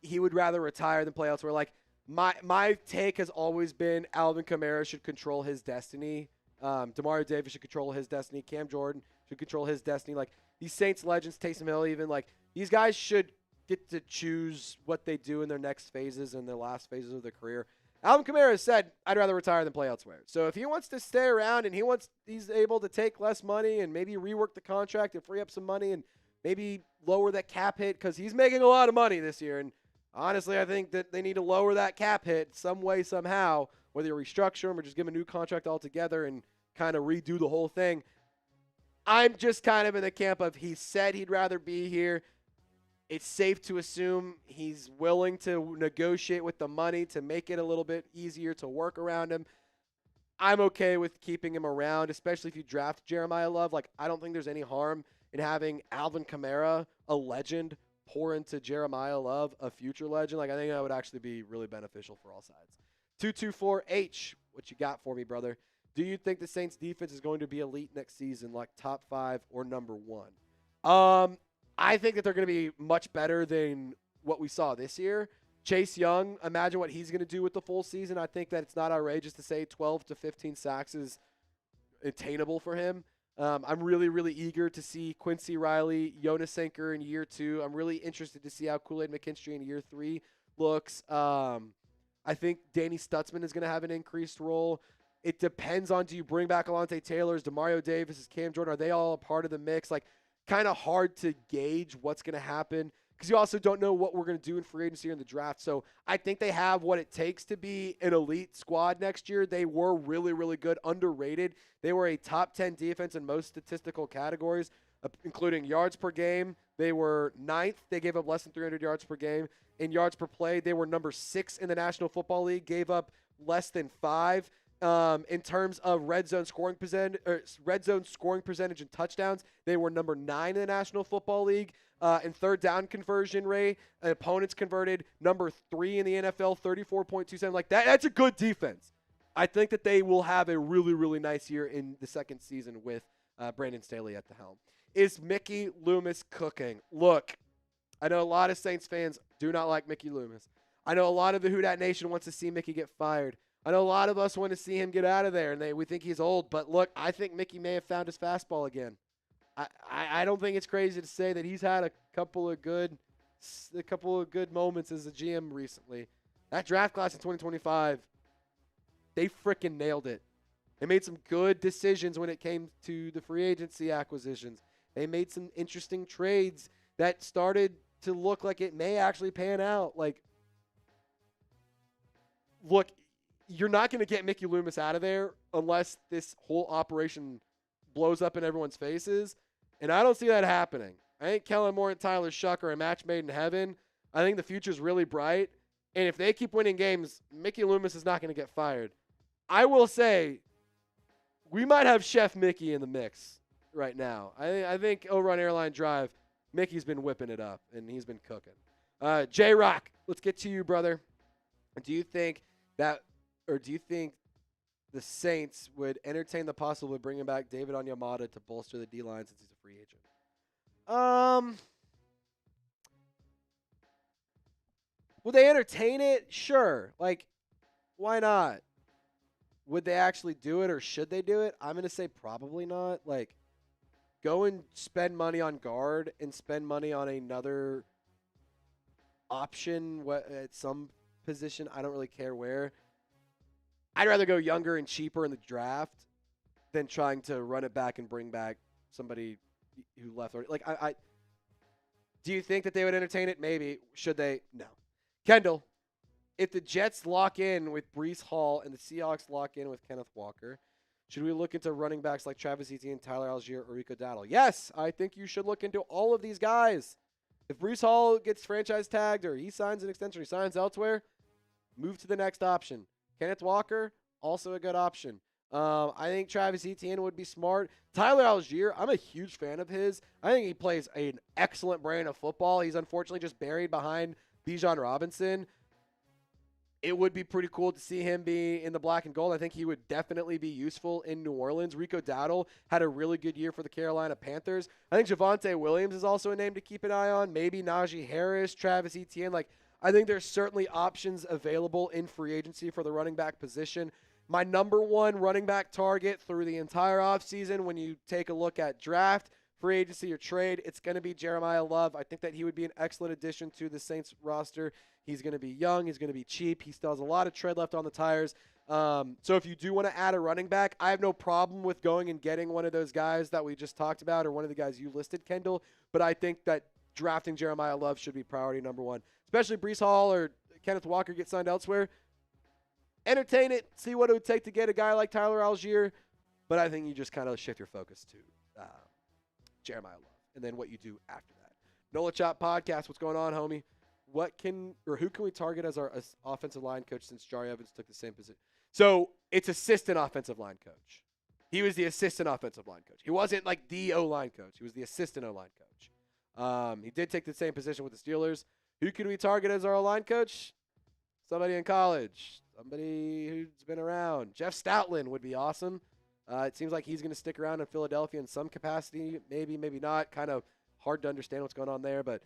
S1: he would rather retire than play elsewhere. Like, my take has always been Alvin Kamara should control his destiny. Demario Davis should control his destiny. Cam Jordan should control his destiny. Like, these Saints legends, Taysom Hill even, like, these guys should get to choose what they do in their next phases and their last phases of their career. Alvin Kamara has said, I'd rather retire than play elsewhere. So if he wants to stay around and he's able to take less money and maybe rework the contract and free up some money and maybe lower that cap hit, because he's making a lot of money this year. And honestly, I think that they need to lower that cap hit some way, somehow, whether you restructure him or just give him a new contract altogether and kind of redo the whole thing. I'm just kind of in the camp of he said he'd rather be here. It's safe to assume he's willing to negotiate with the money to make it a little bit easier to work around him. I'm okay with keeping him around, especially if you draft Jeremiah Love. Like, I don't think there's any harm in having Alvin Kamara, a legend, pour into Jeremiah Love, a future legend. Like, I think that would actually be really beneficial for all sides. 224H, what you got for me, brother? Do you think the Saints defense is going to be elite next season, like top 5 or #1? I think that they're going to be much better than what we saw this year. Chase Young, imagine what he's going to do with the full season. I think that it's not outrageous to say 12 to 15 sacks is attainable for him. I'm really, really eager to see Quincy Riley, Jonas Sanker in year 2. I'm really interested to see how Kool-Aid McKinstry in year 3 looks. I think Danny Stutzman is going to have an increased role. It depends on, do you bring back Alontae Taylor, Demario Davis, Cam Jordan? Are they all a part of the mix? Like, kind of hard to gauge what's going to happen, because because you also don't know what we're going to do in free agency or in the draft. So I think they have what it takes to be an elite squad next year. They were really, really good, underrated. They were a top 10 defense in most statistical categories, including yards per game. They were 9th. They gave up less than 300 yards per game. In yards per play, they were number 6 in the National Football League, gave up less than 5. In terms of red zone scoring percentage and touchdowns, they were number 9 in the National Football League. In third down conversion rate, opponents converted number 3 in the NFL, 34.27. Like that's a good defense. I think that they will have a really, really nice year in the second season with Brandon Staley at the helm. Is Mickey Loomis cooking? Look, I know a lot of Saints fans do not like Mickey Loomis. I know a lot of the Who Dat Nation wants to see Mickey get fired. I know a lot of us want to see him get out of there, and we think he's old. But, look, I think Mickey may have found his fastball again. I don't think it's crazy to say that he's had a couple of good moments as a GM recently. That draft class in 2025, they freaking nailed it. They made some good decisions when it came to the free agency acquisitions. They made some interesting trades that started to look like it may actually pan out. Like, look, you're not going to get Mickey Loomis out of there unless this whole operation blows up in everyone's faces. And I don't see that happening. I think Kellen Moore and Tyler Shough are a match made in heaven. I think the future's really bright. And if they keep winning games, Mickey Loomis is not going to get fired. I will say, we might have Chef Mickey in the mix right now. I think over on Airline Drive, Mickey's been whipping it up, and he's been cooking. J-Rock, let's get to you, brother. Do you think the Saints would entertain the possibility of bringing back David Onyemata to bolster the D-line since he's a free agent? Would they entertain it? Sure. Like, why not? Would they actually do it, or should they do it? I'm going to say probably not. Like, go and spend money on guard and spend money on another option at some position. I don't really care where. I'd rather go younger and cheaper in the draft than trying to run it back and bring back somebody who left. Like, do you think that they would entertain it? Maybe. Should they? No. Kendall, if the Jets lock in with Breece Hall and the Seahawks lock in with Kenneth Walker, should we look into running backs like Travis Etienne, Tyler Algier, or Rico Dowdle? Yes, I think you should look into all of these guys. If Breece Hall gets franchise tagged or he signs an extension or he signs elsewhere, move to the next option. Kenneth Walker, also a good option. I think Travis Etienne would be smart. Tyler Algier, I'm a huge fan of his. I think he plays an excellent brand of football. He's unfortunately just buried behind Bijan Robinson. It would be pretty cool to see him be in the black and gold. I think he would definitely be useful in New Orleans. Rico Dowdle had a really good year for the Carolina Panthers. I think Javonte Williams is also a name to keep an eye on. Maybe Najee Harris, Travis Etienne. Like, I think there's certainly options available in free agency for the running back position. My number one running back target through the entire offseason, when you take a look at draft, free agency, or trade, it's going to be Jeremiah Love. I think that he would be an excellent addition to the Saints roster. He's going to be young. He's going to be cheap. He still has a lot of tread left on the tires. So if you do want to add a running back, I have no problem with going and getting one of those guys that we just talked about or one of the guys you listed, Kendall. But I think that drafting Jeremiah Love should be priority number one, especially Breece Hall or Kenneth Walker get signed elsewhere. Entertain it. See what it would take to get a guy like Tyler Algier. But I think you just kind of shift your focus to Jeremiah Love and then what you do after that. Nola Chop Podcast. What's going on, homie? Who can we target as our offensive line coach since Jari Evans took the same position? So it's assistant offensive line coach. He was the assistant offensive line coach. He wasn't like the O-line coach. He was the assistant O-line coach. He did take the same position with the Steelers. Who can we target as our O-line coach? Somebody in college. Somebody who's been around. Jeff Stoutland would be awesome. It seems like he's going to stick around in Philadelphia in some capacity. Maybe, maybe not. Kind of hard to understand what's going on there, but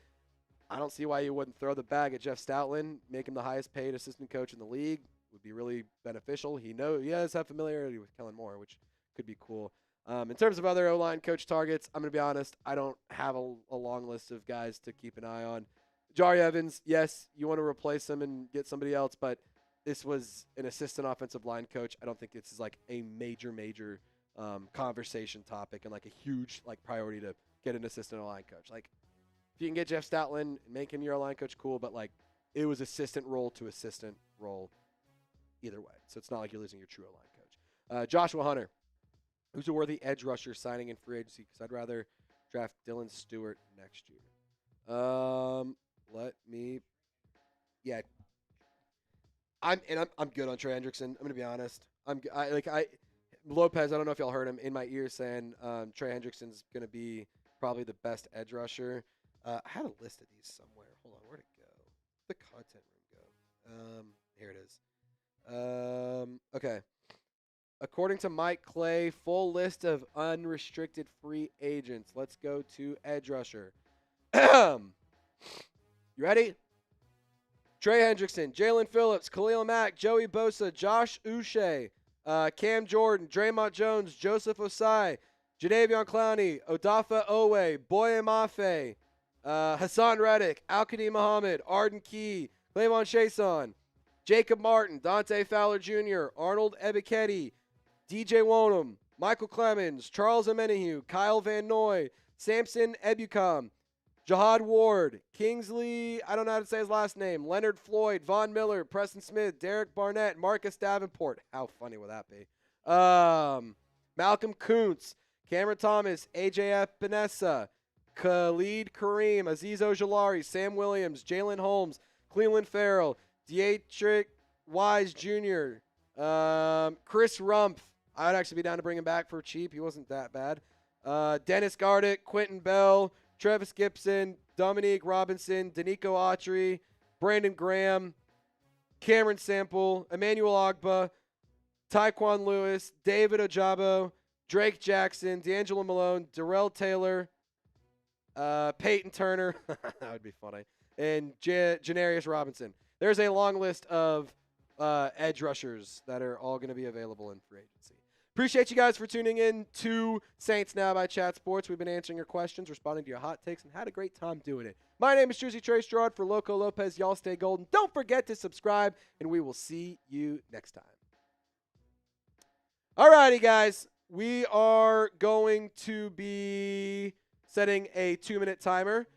S1: I don't see why you wouldn't throw the bag at Jeff Stoutland, make him the highest paid assistant coach in the league. Would be really beneficial. He does have familiarity with Kellen Moore, which could be cool. In terms of other O-line coach targets, I'm going to be honest, I don't have a long list of guys to keep an eye on. Jari Evans, yes, you want to replace him and get somebody else, but this was an assistant offensive line coach. I don't think this is like a major conversation topic and like a huge like priority to get an assistant O-line coach. Like, If you can get Jeff Stoutland and make him your line coach, cool. But like, it was assistant role to assistant role, either way. So it's not like you're losing your true line coach. Joshua Hunter, who's a worthy edge rusher signing in free agency? Because I'd rather draft Dylan Stewart next year. I'm good on Trey Hendrickson. I'm gonna be honest. Lopez. I don't know if y'all heard him in my ear saying Trey Hendrickson's gonna be probably the best edge rusher. I had a list of these somewhere. Hold on, where'd it go? Where'd the content room go? Here it is. Okay. According to Mike Clay, full list of unrestricted free agents. Let's go to edge rusher. You ready? Trey Hendrickson, Jalen Phillips, Khalil Mack, Joey Bosa, Josh Uche, Cam Jordan, Draymond Jones, Joseph Osai, Jadeveon Clowney, Odafe Owe, Boye Mafe, Hassan Reddick, Al-Qadim Muhammad, Arden Key, Clavon Chason, Jacob Martin, Dante Fowler Jr., Arnold Ebiketie, DJ Wonham, Michael Clemens, Charles Amenahue, Kyle Van Noy, Samson Ebukam, Jahad Ward, Kingsley, I don't know how to say his last name, Leonard Floyd, Von Miller, Preston Smith, Derek Barnett, Marcus Davenport. How funny would that be? Malcolm Kuntz, Cameron Thomas, AJ Epinesa, Khalid Kareem, Aziz Ojolari, Sam Williams, Jalen Holmes, Cleveland Farrell, Dietrich Wise Jr., Chris Rumpf. I'd actually be down to bring him back for cheap. He wasn't that bad. Dennis Gardick, Quentin Bell, Travis Gibson, Dominique Robinson, Danico Autry, Brandon Graham, Cameron Sample, Emmanuel Ogba, Tyquan Lewis, David Ojabo, Drake Jackson, D'Angelo Malone, Darrell Taylor, Peyton Turner. That would be funny. And Janarius Robinson. There's a long list of edge rushers that are all going to be available in free agency. Appreciate you guys for tuning in to Saints Now by Chat Sports. We've been answering your questions, responding to your hot takes, and had a great time doing it. My name is Trizzy Trace Girouard for Loco Lopez. Y'all stay golden. Don't forget to subscribe, and we will see you next time. All righty, guys. We are going to be setting a 2-minute timer.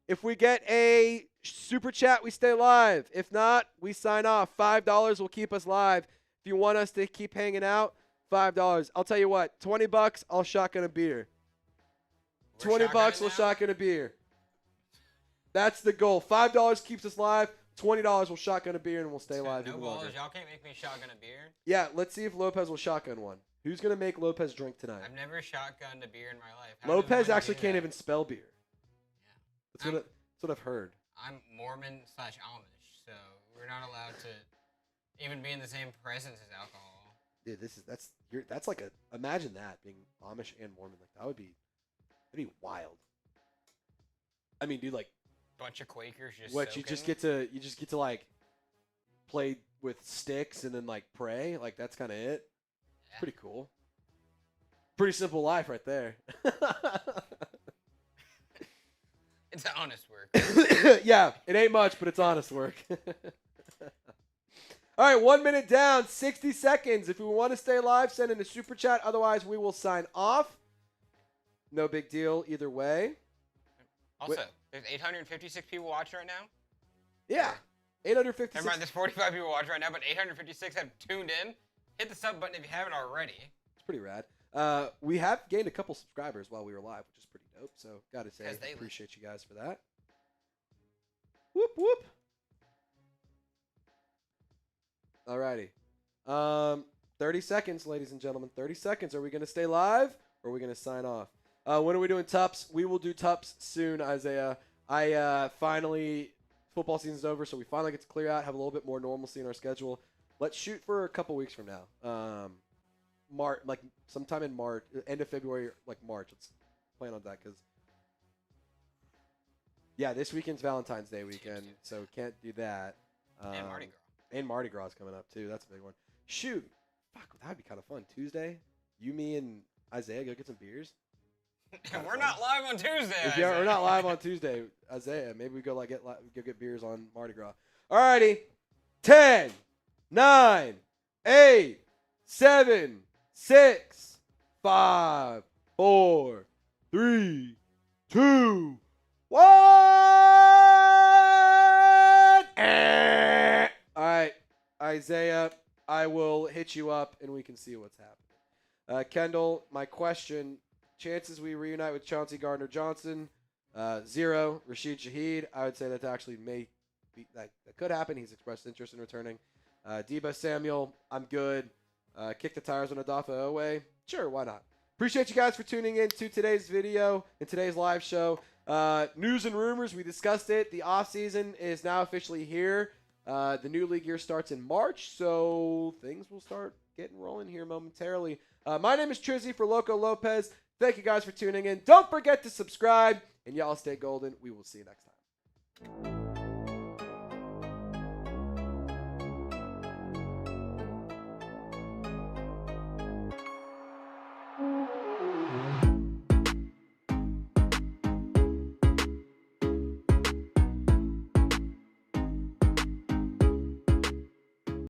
S1: If we get a super chat, we stay live. If not, we sign off. $5 will keep us live. If you want us to keep hanging out, $5. I'll tell you what, $20, I'll shotgun a beer. $20, we'll shotgun a beer. That's the goal. $5 keeps us live. $20, we'll shotgun a beer and we'll stay live.
S2: No balls, y'all can't make me shotgun a beer.
S1: Yeah, let's see if Lopez will shotgun one. Who's gonna make Lopez drink tonight?
S2: I've never shotgunned a beer in my life.
S1: Lopez actually can't even spell beer.
S2: Yeah.
S1: That's what I've heard.
S2: I'm Mormon/Amish, so we're not allowed to even be in the same presence as alcohol.
S1: Dude, that's like imagine that being Amish and Mormon, like that'd be wild. I mean, dude, like
S2: bunch of Quakers just
S1: what
S2: soaking.
S1: you just get to like play with sticks and then like pray, like that's kind of it. Yeah. Pretty cool. Pretty simple life right there.
S2: It's honest work.
S1: Yeah, it ain't much, but it's honest work. All right, 1 minute down, 60 seconds. If we want to stay live, send in a super chat. Otherwise, we will sign off. No big deal either way.
S2: Also, there's 856 people watching right now.
S1: Yeah, 856.
S2: Never mind, there's 45 people watching right now, but 856 have tuned in. Hit the sub button if you haven't already. It's
S1: pretty rad. We have gained a couple subscribers while we were live, which is pretty dope. So, got to say, I appreciate you guys for that. Whoop, whoop. All righty. 30 seconds, ladies and gentlemen. 30 seconds. Are we going to stay live or are we going to sign off? When are we doing Tups? We will do Tups soon, Isaiah. Football season's over, so we finally get to clear out, have a little bit more normalcy in our schedule. Let's shoot for a couple weeks from now. Like sometime in March, end of February, like March. Let's plan on that because, yeah, this weekend's Valentine's Day weekend, so can't do that.
S2: And Mardi Gras.
S1: And Mardi Gras is coming up, too. That's a big one. Shoot. Fuck, that would be kind of fun. Tuesday, you, me, and Isaiah go get some beers.
S2: We're not live on Tuesday.
S1: We're not live on Tuesday, Isaiah. Maybe we go get beers on Mardi Gras. All righty. 10, 9, 8, 7, 6, 5, 4, 3, 2, 1. All right, Isaiah, I will hit you up and we can see what's happening. Kendall, my question, chances we reunite with Chauncey Gardner-Johnson, 0. Rashid Shaheed, I would say that actually may be, that could happen. He's expressed interest in returning. Debo Samuel, I'm good. Kick the tires on Odafe Oweh, sure, why not? Appreciate you guys for tuning in to today's video and today's live show. News and rumors, we discussed it. The offseason is now officially here. The new league year starts in March, so things will start getting rolling here momentarily. My name is Trizzy for Loco Lopez. Thank you guys for tuning in. Don't forget to subscribe, and y'all stay golden. We will see you next time.